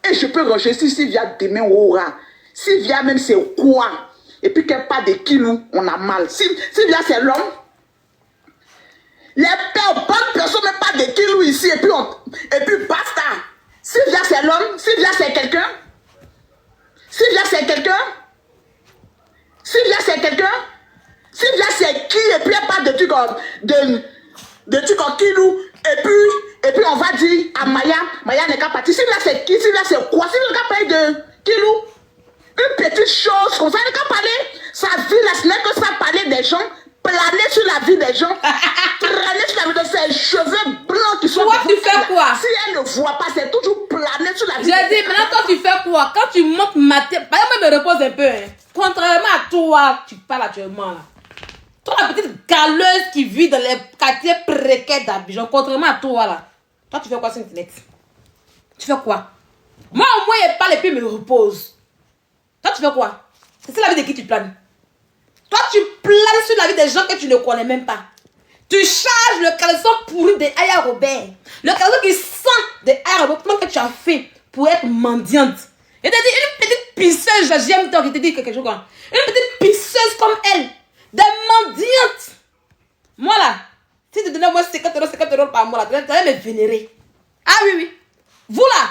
D: Et je peux renchérir sur Sylvia demain au rat. Sylvia même c'est quoi? Et puis qu'elle parle de qui nous, on a mal. Sylvia c'est l'homme. Les bonnes personnes même pas de qui nous ici. Et puis basta. Sylvia, c'est l'homme. Sylvia, c'est quelqu'un. Sylvia, c'est quelqu'un. Sylvia, c'est quelqu'un. Sylvia, c'est qui? Et puis, elle parle de trucs comme Kilou. Et puis, on va dire à Maya n'est qu'à partir. Sylvia, c'est qui? Sylvia, c'est quoi? Sylvia n'est qu'à parler de Kilou. Une petite chose comme ça, elle n'est qu'à parler. Sa vie, là, ce n'est que ça, parler des gens. Planer sur la vie des gens. Planer sur la vie de ses cheveux blancs qui sont...
B: Toi, tu fais quoi?
D: Si elle ne voit pas, c'est toujours planer sur la vie.
B: J'ai dit, maintenant, toi, tu fais quoi? Quand tu montes ma tête, par exemple, me repose un peu. Hein. Contrairement à toi, tu parles actuellement là. Toi, la petite galeuse qui vit dans les quartiers précaires d'Abidjan, contrairement à toi là. Toi, tu fais quoi sur Internet? Tu fais quoi? Moi, au moins, je parle et puis me repose. Toi, tu fais quoi? C'est la vie de qui tu planes? Toi, tu planes sur la vie des gens que tu ne connais même pas. Tu charges le caleçon pourri de Aya Robert. Le caleçon qui sent de Aya Robert. Comment que tu as fait pour être mendiante? Je t'ai dit, une petite pisseuse, j'aime toi qui te dit quelque chose comme une petite pisseuse comme elle. Des mendiantes. Moi là, si tu donnais moi 50 € par mois, tu allais me vénérer. Ah oui, oui. Vous là,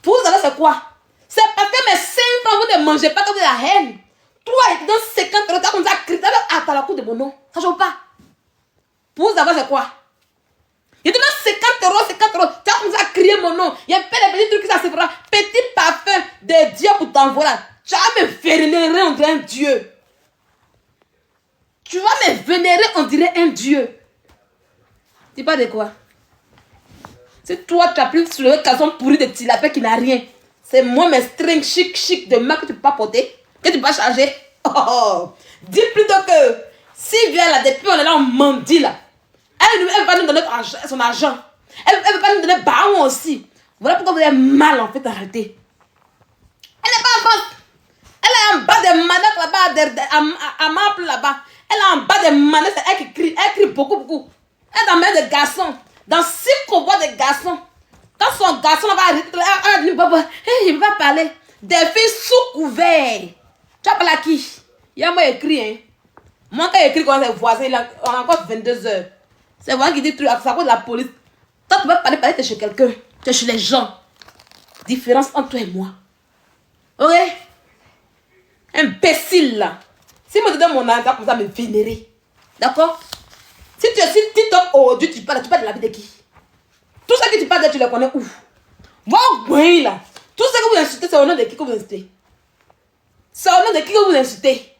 B: vous savez c'est quoi? C'est parce que mes 5 ans, vous ne mangez pas comme de la haine. Toi, tu donnes 50 €, tu as comme ça, tu as la cour de mon nom. Ça joue pas. Pour vous savoir c'est quoi? Je te donne 50 €, tu as comme ça crier mon nom. Il y a plein de petits trucs qui ça se fera. Petit parfum de Dieu pour t'envoyer là. Tu vas me vénérer, on dirait un Dieu. Tu vas me vénérer, on dirait un Dieu. Tu parles de quoi? C'est toi, tu as pris sur le caleçon pourri de tilapia qui n'a rien. C'est moi, mes strings chic de marque que tu peux pas porter, que tu peux pas charger. Oh, dis plutôt que Sylvia là, depuis on est là, on mendie là. Elle va nous donner son argent. Elle veut pas nous donner baron aussi. Voilà pourquoi vous avez mal en fait en réalité. Elle n'est pas en France. Elle est en bas des manettes là-bas, à Maple là-bas. Elle est en bas des manettes, c'est elle qui crie beaucoup. Elle est dans main de garçons. Dans 6 convois de garçons. Quand son garçon va arrêter, elle dit, papa, il va parler. Des filles sous couvert. Tu as parlé à qui? Il y a moi écrit, hein. Moi, quand il écrit comme ses voisins, on a encore 22 h. C'est moi qui dit truc, c'est à cause de la police. Toi, tu vas parler, tu es chez quelqu'un. Tu es chez les gens. Différence entre toi et moi. Ok? Imbécile là. Si moi te donne mon argent comme ça, me vénérer. D'accord? Si tu es sur TikTok aujourd'hui, tu parles de la vie de qui? Tout ça que tu parles de, tu le connais où? Va au coin là. Tout ce que vous insultez, c'est au nom de qui que vous insultez? C'est au nom de qui que vous insultez?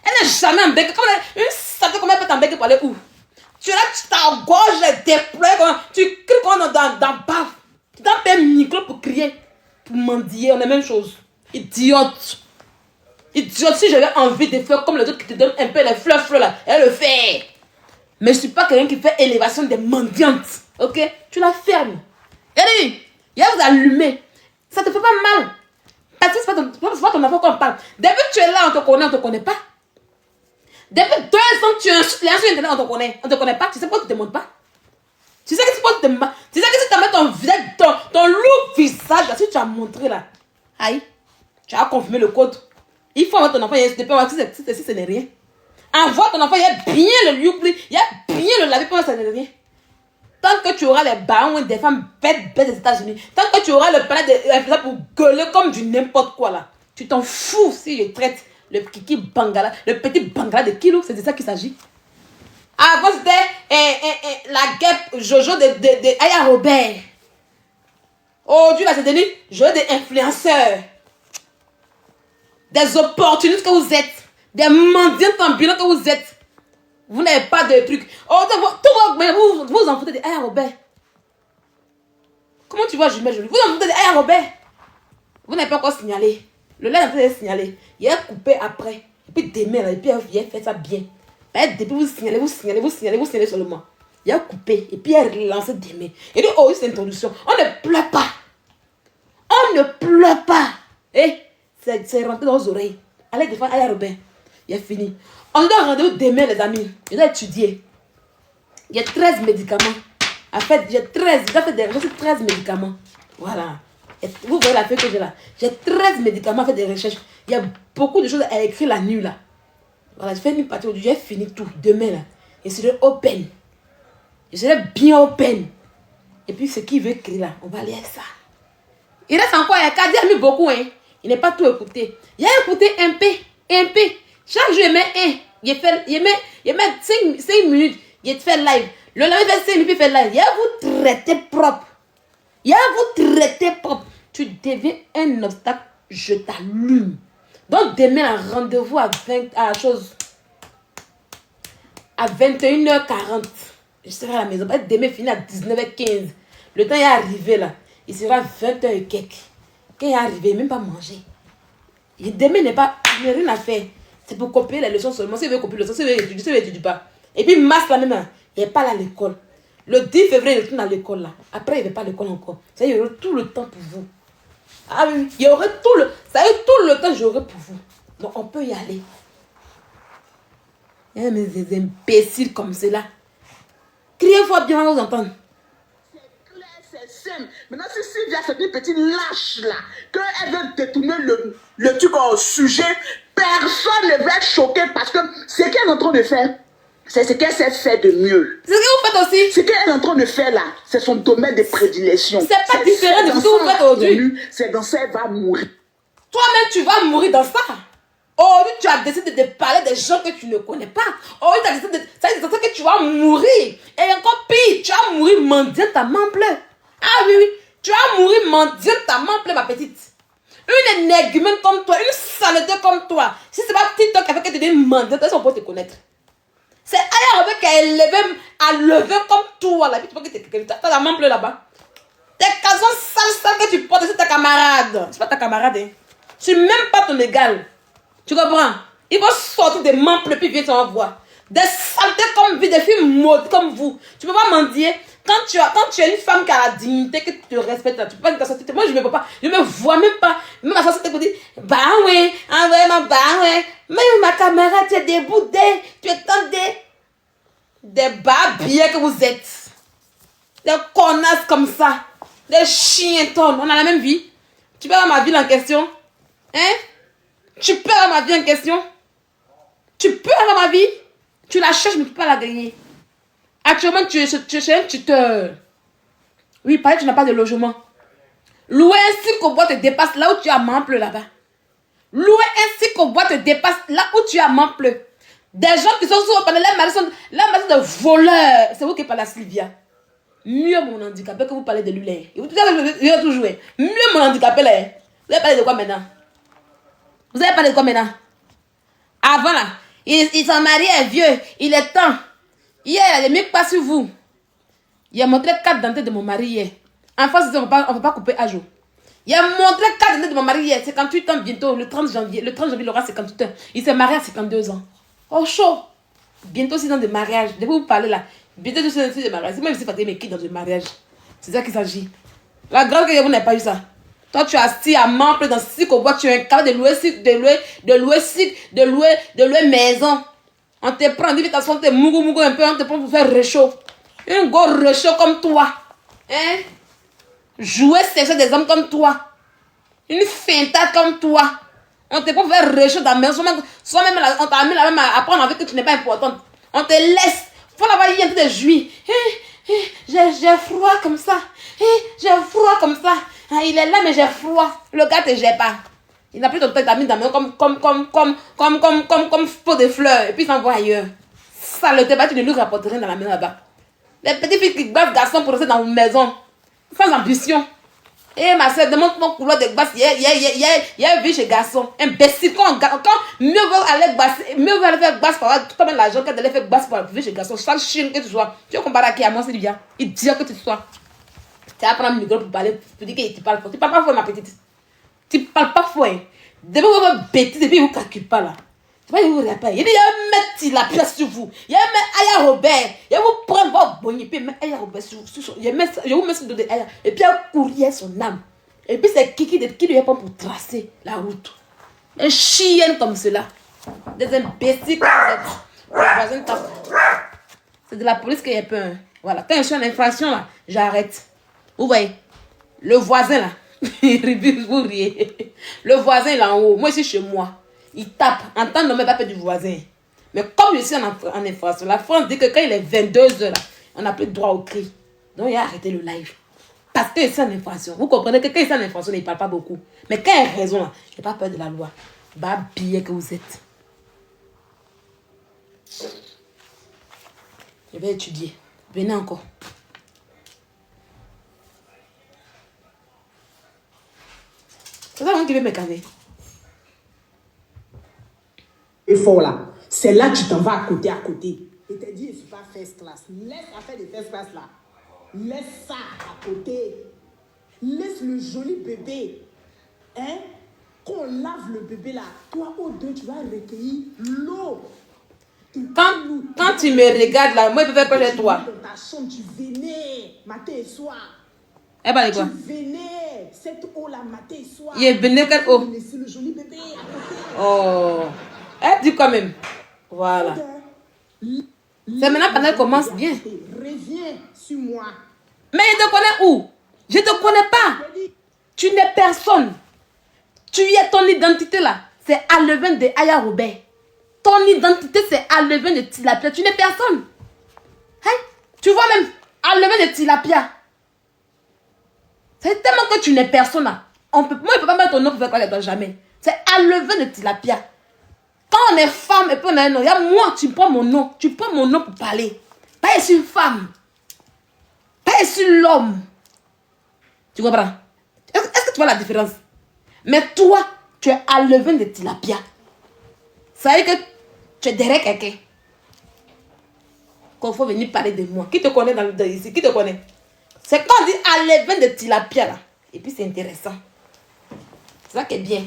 B: Elle n'est jamais en bec. Une saleté comme elle peut t'embêter pour aller où? Tu es là, tu t'engorges les déploies, tu cries comme dans bave. Tu t'en fais un micro pour crier, pour mendier, on est la même chose. Idiote. Idiote, si j'avais envie de faire comme les autres qui te donnent un peu les fleurs là, elle le fait. Mais je ne suis pas quelqu'un qui fait élévation des mendiantes. Ok? Tu la fermes. Et il va vous allumer. Ça te fait pas mal. Parce que c'est pas ton affaire qu'on parle. Depuis que tu es là, on te connaît pas. Depuis 2 ans, tu insultes les gens sur Internet, on te connaît pas. Tu sais pourquoi tu te montres pas? Tu sais que c'est pourquoi tu te montres pas? Tu sais que si tu mets ton visage, ton lourd visage, là, si tu as montré là, aïe, tu as confirmé le code. Il faut avoir ton enfant, il y a si ce n'est rien. Envoie ton enfant, il y a bien le lieu, il y a bien le laver, pour ça n'est rien. Tant que tu auras les barons des femmes bêtes des États-Unis, tant que tu auras le palais de pour gueuler comme du n'importe quoi là, tu t'en fous si je traite le kiki bangala, le petit bangala de Kilo, c'est de ça qu'il s'agit. Avant c'était la guêpe Jojo de Aya Robert. Aujourd'hui là c'est devenu Jojo des influenceurs. Des opportunistes que vous êtes. Des mendiants ambulants que vous êtes. Vous n'avez pas de trucs. Oh, vous en foutez de Aya Robert. Comment tu vois Jumet Jolie? Vous en foutez de Aya Robert. Vous n'avez pas encore signalé. Le lait n'a pas signalé. Il a coupé après. Et puis demain, là, et puis il a fait ça bien. Depuis vous signalez seulement. Il a coupé. Et puis il a relancé demain. Et donc, oh, c'est introduction. On ne pleure pas. On ne pleure pas. Eh, c'est rentré dans les oreilles. Allez défendre Aya Robert. Il a fini. On doit rendez-vous demain, les amis. Je dois étudier. Il y a 13 médicaments. En fait, j'ai fait des recherches sur 13 médicaments. Voilà. Et vous voyez la feuille que j'ai là. J'ai 13 médicaments, fait des recherches. Il y a beaucoup de choses à écrire la nuit là. Voilà, je fais une partie aujourd'hui. J'ai fini tout. Demain là. Je serai open. Je serai bien open. Et puis ce qui veut écrire là, on va lire ça. Il reste encore, Kadi a mis beaucoup, hein. Il n'est pas tout écouté. Il a écouté un peu. Chaque jour, il met un. Il met 5 minutes. Il fait live. Le lendemain, il fait 5 minutes, il fait live. Il a vous traiter propre. Tu deviens un obstacle, je t'allume. Donc, demain, un rendez-vous à 21h40. Je serai à la maison. Demain, fini à 19h15. Le temps est arrivé là. Il sera 20h et quelques. Quand il est arrivé, il n'a même pas mangé. Demain, il n'a rien à faire. C'est pour copier les leçons seulement. S'il veut copier les leçons, s'il veut étudier pas. Et puis, mars là même, il n'est pas là à l'école. Le 10 février, il retourne à l'école là. Après, il ne va pas à l'école encore. Ça y est, il y aura tout le temps pour vous. Ah oui, il y aurait tout le temps, j'aurai pour vous. Donc, on peut y aller. Eh, mais des imbéciles comme cela. Criez fort bien, on vous entendre.
D: C'est clair, c'est simple. Maintenant, si Sylvia, cette petite lâche là, qu'elle veut détourner le truc au sujet, personne ne va être choqué parce que ce qu'elle est en train de faire, c'est ce qu'elle sait faire de mieux.
B: C'est ce que vous faites aussi.
D: Ce qu'elle est en train de faire là, c'est son domaine de prédilection.
B: C'est pas différent de ce que vous faites aujourd'hui.
D: C'est dans ça qu'elle va mourir.
B: Toi-même, tu vas mourir dans ça. Aujourd'hui, tu as décidé de parler des gens que tu ne connais pas. Aujourd'hui, tu as décidé de dire que tu vas mourir. Et encore pire, tu vas mourir mendiant ta main pleure. Ah oui, tu vas mourir mendiant ta main pleure, ma petite. Une énigme comme toi, une saleté comme toi. Si c'est pas TikTok qui a fait que tu deviens mendiante, on peut te connaître. C'est Aya Robert qui a levé comme toi. Là. Tu as la main pleure là-bas. Tes casons sales que tu portes, c'est ta camarade. C'est pas ta camarade. Hein. C'est même pas ton égal. Tu comprends? Il va sortir des mains pleues puis viens te voir. Des saletés comme vie, des filles maudites comme vous. Tu peux pas mentir. Quand tu es une femme qui a la dignité, que tu te respectes, tu peux pas une personne. Moi, je ne me pas. Je ne me vois même pas. Même ma société me dit, bah oui, vraiment, bah oui. Mais ma camarade, tu es déboudée. Tu es tant des babiers que vous êtes. Des connasses comme ça. Des chiens tonnes. On a la même vie. Tu peux avoir ma vie en question? Hein? Tu peux avoir ma vie en question? Tu peux avoir ma vie? Tu la cherches, mais tu ne peux pas la gagner. Actuellement, tu es un tuteur. Oui, pareil, tu n'as pas de logement. Louer un cirque au bois te dépasse là où tu as Mample là-bas. Louer un cirque au bois te dépasse là où tu as Mample. Des gens qui sont souvent pendant les maris sont de voleurs. C'est vous qui parlez à Sylvia. Mieux mon handicapé que vous parlez de lui là. Et vous avez tout joué. Mieux mon handicapé là. Vous avez parlé de quoi maintenant? Vous avez parlé de quoi maintenant? Avant là, il s'en marié vieux. Il est temps. Hier, il a mis pas sur vous. Il a montré 4 dentelles de mon mari hier. En face, on ne va pas couper à jour. Il a montré 4 dentelles de mon mari hier. 58 ans bientôt. Le 30 janvier. Le 30 janvier, il aura 58 ans. Il s'est marié à 52 ans. Oh, chaud. Bientôt 6 ans de mariage. Depuis vous parlez là. Bientôt 6 ans de mariage. C'est même si Fatih qui dans le mariage. C'est ça qu'il s'agit. La grande que vous n'avez pas eu ça. Toi, tu as assis à Mample dans 6 au bois. Tu es incapable de louer maison. On te prend d'invitation, on te mougou un peu, on te prend pour faire réchaud. Un gros réchaud comme toi. Hein? Jouer sexuel des hommes comme toi. Une feintade comme toi. On te prend pour faire réchaud dans la maison. Soi-même, on t'a mis là-même à apprendre avec que tu n'es pas importante. On te laisse. Faut l'avoir hier en train de jouir. J'ai froid comme ça. J'ai froid comme ça. Il est là, mais j'ai froid. Le gars te gère pas. Il n'a plus de temps, il t'a mis dans la main comme pot de fleurs. Et puis il s'envoie ailleurs. Saleté, tu ne lui rapportes rien dans la maison là-bas. Les petites filles qui battent garçons pour rester dans une maison. Sans ambition. Et ma soeur, demande mon couloir de basse. Il y a une vie chez garçon. Imbécile. Quand mieux vaut aller faire basse pour avoir tout le l'argent qu'elle allait faire basse pour vivre chez garçon. Sale chien que tu sois. Tu veux comparer à qui? À moi, Sylvia. Il dit que tu sois. Tu vas prendre un micro pour parler. Pour dire que tu parles fort. Tu parles pas fort, ma petite. Tu parles pas fort. Depuis vous bêtise, depuis vous ne calculez pas là. Tu vas vous répéter. Il dit, il y a un mettre la pièce sur vous. Il y a un mettre Aya Robert. Il y a vous prendre votre bonne épée. Mais Aya Robert sur il vous met sur le dos de Aya. Et puis il y a courrier son âme. Et puis c'est qui lui répond pour tracer la route. Un chien comme cela. Des imbéciles comme ça. C'est de la police qui est peur. Voilà. Quand je suis en infraction là, j'arrête. Vous voyez, le voisin là. Vous riez. Le voisin est là en haut. Moi, je suis chez moi. Il tape. En temps de pas du voisin. Mais comme je suis en infraction, la France dit que quand il est 22h, on n'a plus droit au cri. Donc, il a arrêté le live. Parce que c'est une infraction. Vous comprenez que quand c'est une infraction, il ne parle pas beaucoup. Mais quand il a raison, là, je n'ai pas peur de la loi. Bah, billet que vous êtes. Je vais étudier. Venez encore. C'est ça qui veut me caler.
A: Et fort là. C'est là que tu t'en vas à côté. Et t'as dit, je ne suis pas first class. Laisse l'affaire de first class là. Laisse ça à côté. Laisse le joli bébé. Hein? Qu'on lave le bébé là. Toi, au deux, tu vas recueillir l'eau.
B: Quand tu me regardes là, moi je peux faire peur de toi.
A: Dans ta chambre, tu venais matin et soir.
B: Eh ben, quoi?
A: Tu venais cette eau là matin et soir.
B: Il est venu quelle eau?
A: Laissez le joli bébé à côté.
B: Oh. Elle dit quand même. Voilà. C'est maintenant qu'elle commence bien.
A: Reviens sur moi.
B: Mais je te connais où? Je te connais pas. Tu n'es personne. Tu y es ton identité là. C'est Alevin de Aya Robert. Ton identité c'est Alevin de Tilapia. Tu n'es personne. Hein? Tu vois même Alevin de Tilapia. C'est tellement que tu n'es personne là. Moi je ne peux pas mettre ton nom pour faire quoi avec toi jamais. C'est Alevin de Tilapia. Quand on est femme et puis on a un nom, il y a moi, tu prends mon nom. Tu prends mon nom pour parler. Pas ici une femme. Pas ici l'homme. Tu comprends? Est-ce que tu vois la différence? Mais toi, tu es à Alevin de Tilapia. Ça veut dire que tu es derrière quelqu'un. Quand il faut venir parler de moi. Qui te connaît dans ici? Qui te connaît? C'est quand on dit Alevin de Tilapia là. Et puis c'est intéressant. C'est ça qui est bien.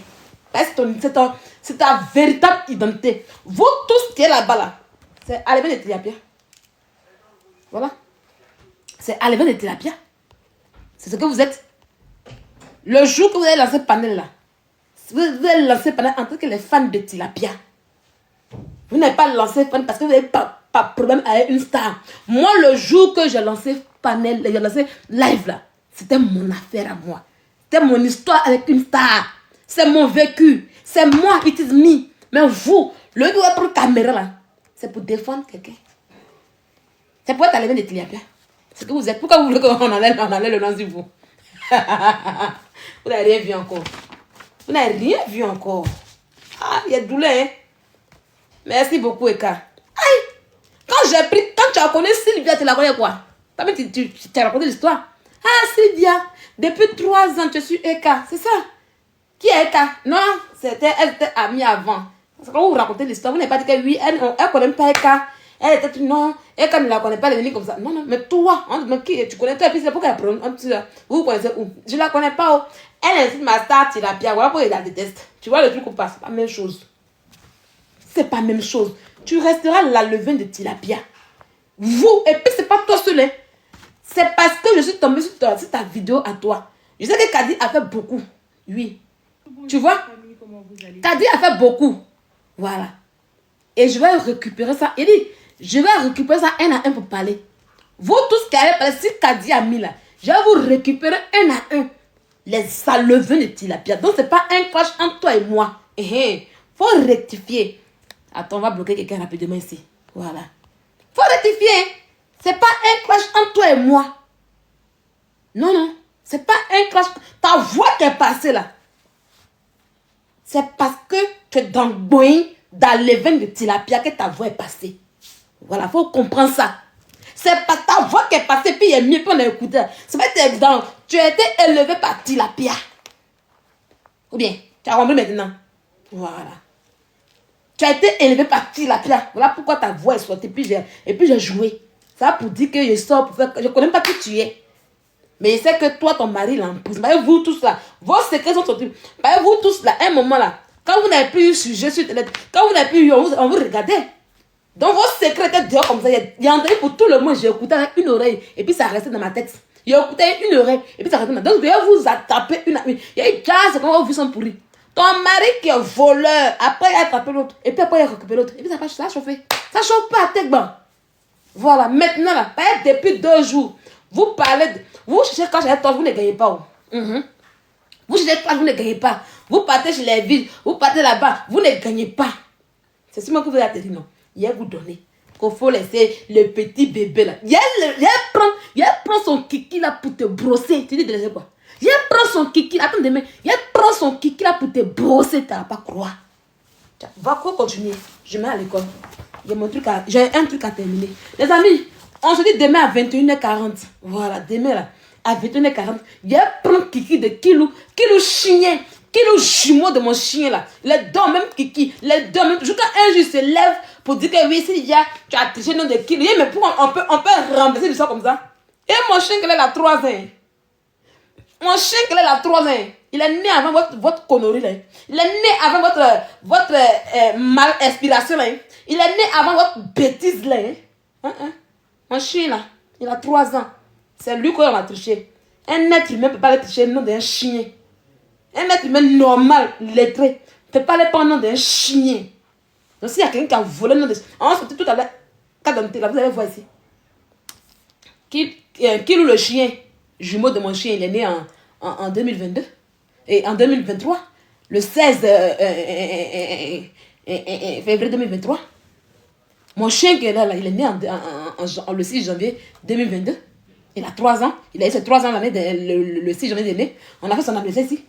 B: C'est ta véritable identité. Vous tous qui êtes là-bas là, c'est Alevin de Tilapia. Voilà. C'est Alevin de Tilapia. C'est ce que vous êtes. Le jour que vous avez lancé panel là, vous avez lancé panel en tant que les fans de Tilapia. Vous n'avez pas lancé panel parce que vous n'avez pas problème avec une star. Moi, le jour que j'ai lancé panel, j'ai lancé live là, c'était mon affaire à moi. C'était mon histoire avec une star. C'est mon vécu. C'est moi, it is me. Mais vous, le lieu de votre caméra là, c'est pour défendre quelqu'un. C'est pour être Alevin de Tilapia. C'est que vous êtes. Pourquoi vous voulez qu'on enlève le nom sur vous? Vous n'avez rien vu encore. Vous n'avez rien vu encore. Ah, il y a douleur, hein? Merci beaucoup, Eka. Aïe! Quand tu as connu Sylvia, tu la connais quoi? Tu as raconté l'histoire. Ah, Sylvia, depuis 3 ans, tu suis Eka. C'est ça? Qui est Eka? Non, elle était amie avant. Quand vous racontez l'histoire, vous n'avez pas dit que oui, elle ne connaît pas Eka. Elle était non, Eka ne la connaît pas, elle est venue comme ça. Non, non, mais toi, qui, tu connais toi, et puis c'est pourquoi elle prend un petit. Vous connaissez où? Je ne la connais pas. Oh. Elle incite ma star Tilapia. Voilà pourquoi elle la déteste. Tu vois le truc ou pas? C'est pas la même chose. C'est pas la même chose. Tu resteras l'Alevin de Tilapia. Vous, et puis c'est pas toi seul. Hein. C'est parce que je suis tombée sur ta vidéo à toi. Je sais que Kadi a fait beaucoup. Oui. Tu vois? Kadi a fait beaucoup. Voilà. Et je vais récupérer ça. Il dit, je vais récupérer ça un à un pour parler. Vous tous qui allez parler, si Kadi a mis là, je vais vous récupérer un à un. Les Alevins de Tilapia. Donc c'est pas un clash entre toi et moi. Faut rectifier. Attends, on va bloquer quelqu'un rapidement ici. Voilà. Faut rectifier. C'est pas un clash entre toi et moi. Non, non. C'est pas un clash. Ta voix qui est passée là. C'est parce que tu es dans le boing d'Alevin de Tilapia que ta voix est passée. Voilà, faut comprendre ça. C'est pas ta voix qui est passée, puis il est mieux, puis on a écouté. C'est pas évident. Tu as été élevé par Tilapia. Ou bien, tu as compris maintenant. Voilà. Tu as été élevé par Tilapia. Voilà pourquoi ta voix est sortie. Et puis j'ai joué. Ça pour dire que je sors pour faire. Je ne connais pas qui tu es. Mais je sais que toi, ton mari l'emprise. Vous tous là, vos secrets sont sortis. Vous tous là, à un moment là, quand vous n'avez plus eu sujet sur Internet, quand vous n'avez plus eu, on vous regardait. Donc vos secrets étaient dehors comme ça. Il y a entendu pour tout le monde. J'ai écouté avec une oreille. Et puis ça restait dans ma tête. J'ai écouté avec une oreille. Et puis ça restait dans ma tête. Donc je vais vous attraper une à une. Il y a eu déjà, comment vos vies sont pourries. Ton mari qui est voleur, après il a attrapé l'autre. Et puis après il a récupéré l'autre. Et puis ça a chauffé. Ça ne chauffe pas à tête, bon. Voilà, maintenant là, depuis 2 jours, vous parlez de... Vous cherchez quand j'ai toi, vous ne gagnez pas. Vous cherchez quand vous ne gagnez pas. Vous partez chez les villes, vous partez là-bas, vous ne gagnez pas. C'est seulement que vous avez dit non. Hier vous donnez. qu'il faut laisser le petit bébé là. Il prend son kiki là pour te brosser. Tu dis de quoi? Il prend son kiki. Attends demain. Il prend son kiki là pour te brosser. Tu n'as pas croire. Va quoi continuer? Je mets à l'école. J'ai un truc à terminer. Les amis, on se dit demain à 21h40. Voilà, demain là, à 21h40. Il prend kiki de Kilou chien. Kilou jumeau de mon chien là. Les dents même kiki. Les dents même. Jusqu'à un jour il se lève pour dire que oui, si tu as triché le nom de Kilou. Mais pourquoi on peut remplacer du ça comme ça? Et mon chien qui a 3 ans. Mon chien qui a 3 ans. Il est né avant votre connerie là. Il est né avant votre mal inspiration là. Il est né avant votre bêtise là. Mon chien là, il a 3 ans. C'est lui qu'on a triché. Un être humain ne peut pas le tricher le nom d'un chien. Un être humain normal, lettré, ne peut pas le prendre le nom d'un chien. Donc s'il y a quelqu'un qui a volé le nom de chien, on se dit tout à l'heure, là, vous allez voir ici. Kilou le chien, jumeau de mon chien, il est né en 2022. Et en 2023, le 16 février 2023, mon chien qui est là, il est né le 6 janvier 2022. Il a 3 ans. Il a eu ses 3 ans l'année, le 6 janvier dernier. On a fait son anniversaire ici.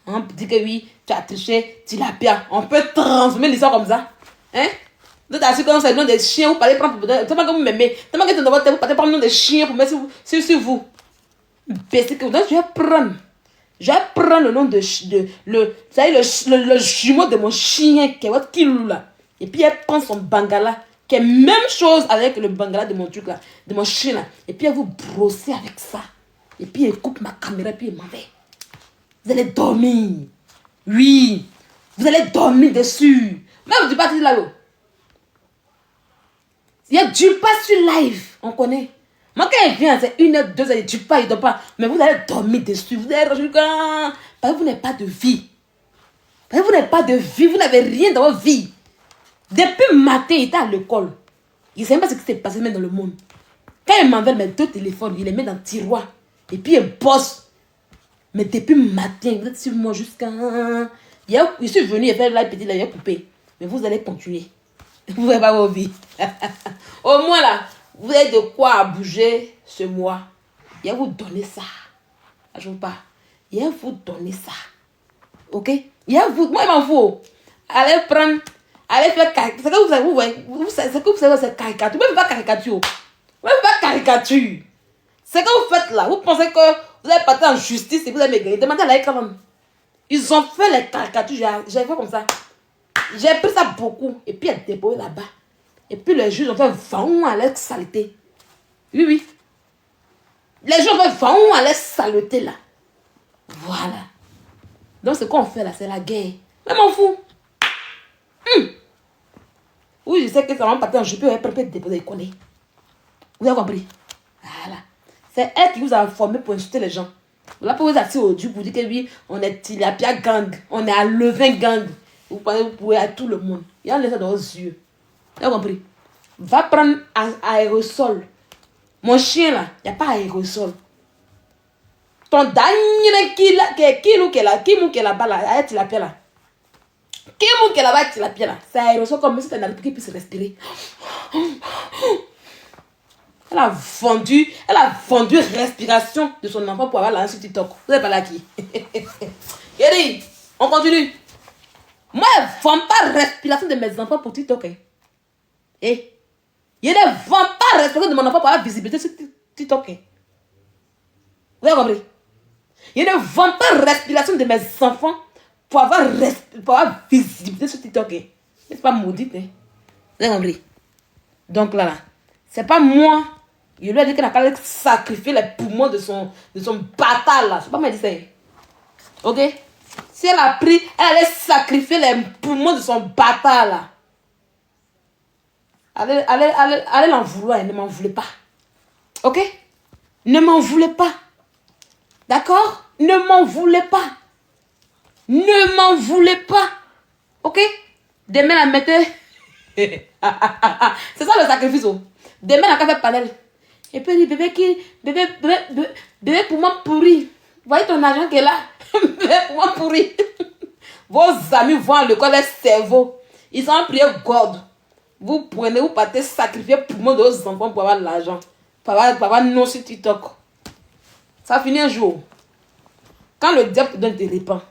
B: On dit que oui, tu as triché, tu l'as bien. On peut transformer l'histoire comme ça. Hein? Donc, tu as su que c'est le nom des chiens, vous parlez prendre. C'est pas comme vous m'aimez. C'est pas que vous parlez prendre le nom des chiens pour mettre sur vous. Donc, je vais prendre le nom le jumeau de mon chien qui est votre Kilou là. Et puis elle prend son bangala qui est même chose avec le bangala de mon truc là, de mon chien là. Et puis elle vous brosser avec ça. Et puis elle coupe ma caméra et puis elle m'en va. Vous allez dormir. Oui. Vous allez dormir dessus. Même du parti là. Il y a du pas sur live. On connaît. Moi, quand il vient, c'est 1 heure, 2 heures, il ne tue pas, il ne dort pas. Mais vous allez dormir dessus. Vous allez rajouter. Parce que vous n'avez pas de vie. Parce que vous n'avez pas de vie. Vous n'avez rien dans votre vie. Depuis le matin, il était à l'école. Il ne sait même pas ce qui s'est passé même dans le monde. Quand il m'envoie mes 2 téléphones, il les met dans le tiroir. Et puis il bosse. Mais depuis le matin, vous êtes sur moi jusqu'à. Je suis venu et faire la petite là, il a coupé. Mais vous allez continuer. Vous n'avez pas vos vies. Au moins là. Vous avez de quoi bouger ce mois. Il va vous donner ça. Je ne veux pas. Il va vous donner ça. Ok? Moi, il m'en faut. Allez prendre. Allez faire caricature. C'est que vous savez, c'est caricature. Vous ne faites pas caricature. Vous ne faites pas caricature. C'est que vous faites là. Vous pensez que vous allez partir en justice et vous allez me gagner. Demandez à la quand même. Ils ont fait les caricatures. J'ai fait comme ça. J'ai pris ça beaucoup. Et puis, il y a déposé là-bas. Et puis les juges ont fait vent à leur saleté. Oui, oui. Les juges ont fait vent à leur saleté là. Voilà. Donc ce qu'on fait là, c'est la guerre. Mais m'en fous. Oui, je sais que ça va partir en jupe. Elle peut déposer, elle connaît. Vous avez compris? Voilà. C'est elle qui vous a formé pour insulter les gens. Là, pour vous assis au Dieu, vous dites que oui, on est Tilapia gang. On est à Levin gang. Vous pouvez à tout le monde. Il y a ça dans vos yeux. Tu as compris? Va prendre aérosol. Mon chien là, il n'y a pas aérosol. Ton dernier qui est là-bas là, tu la pierre là. Qui est là-bas, tu la pierre là. C'est aérosol comme si tu n'avais pas qui puisse respirer. Elle a vendu respiration de son enfant pour avoir la sur TikTok. Vous n'êtes pas là qui? Kéri, on continue. Moi, je ne vends pas respiration de mes enfants pour TikTok. Et je ne vends pas respiration de mon enfant pour avoir visibilité sur TikTok. Vous avez compris? Je ne vends pas respiration de mes enfants pour avoir visibilité sur TikTok. Ce n'est pas maudit. Vous avez compris? Donc là, c'est pas moi. Je lui ai dit qu'elle n'a pas sacrifié les poumons de son bâtard là. C'est pas moi qui dis ça. Ok? Si elle a pris, elle allait sacrifier les poumons de son bâtard là. Allez l'en vouloir, ne m'en voulez pas. Ok? Ne m'en voulez pas. D'accord? Ne m'en voulez pas. Ne m'en voulez pas. Ok? Demain la mettez. C'est ça le sacrifice. Oh. Demain la café panel. Et puis il dit bébé pour moi pourri. Voyez ton argent qui est là. Bébé pour moi pourri. Vos amis vont à l'école, les cerveaux. Ils ont prié God. Vous prenez, vous partez sacrifier pour moi de vos enfants pour avoir l'argent. Pour avoir non sur TikTok. Ça finit un jour. Quand le diable te donne des réponses.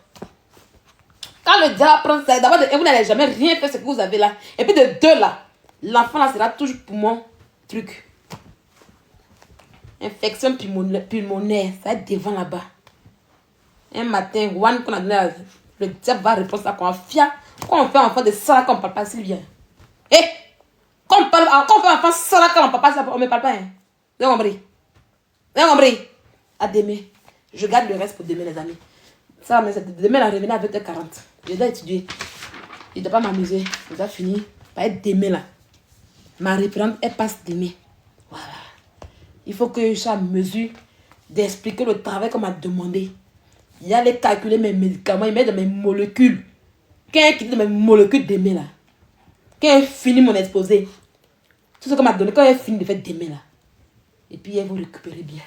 B: Quand le diable prend ça, d'abord, vous n'allez jamais rien faire ce que vous avez là. Et puis de deux là, l'enfant là sera toujours pour mon truc. Infection pulmonaire, ça va être devant là-bas. Un matin, one qu'on a donné, le diable va répondre à quoi? Quand on fait enfant de ça, quand on ne parle pas, Sylvia. Eh! Quand on fait enfant ça, quand on ne parle pas, on ne me parle pas. Hein. Vous avez compris? Vous avez compris? À demain. Je garde le reste pour demain, les amis. Ça, mais demain, la revenir à 20h40. Je dois étudier. Je ne dois pas m'amuser. Je dois finir par être demain là. Ma représentation, elle passe demain. Voilà. Il faut que je sois en mesure d'expliquer le travail qu'on m'a demandé. Il allait calculer mes médicaments, il met dans mes molécules. Quand il quitte mes molécules demain là. Quand il finit mon exposé. Tout ce qu'on m'a donné, quand il finit de faire demain là. Et puis elle vous récupérer bien.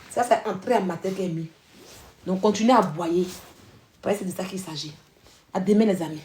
B: Ça, c'est entré en ma tête qu'elle est mis. Donc, continuez à boyer. C'est de ça qu'il s'agit. À demain, les amis.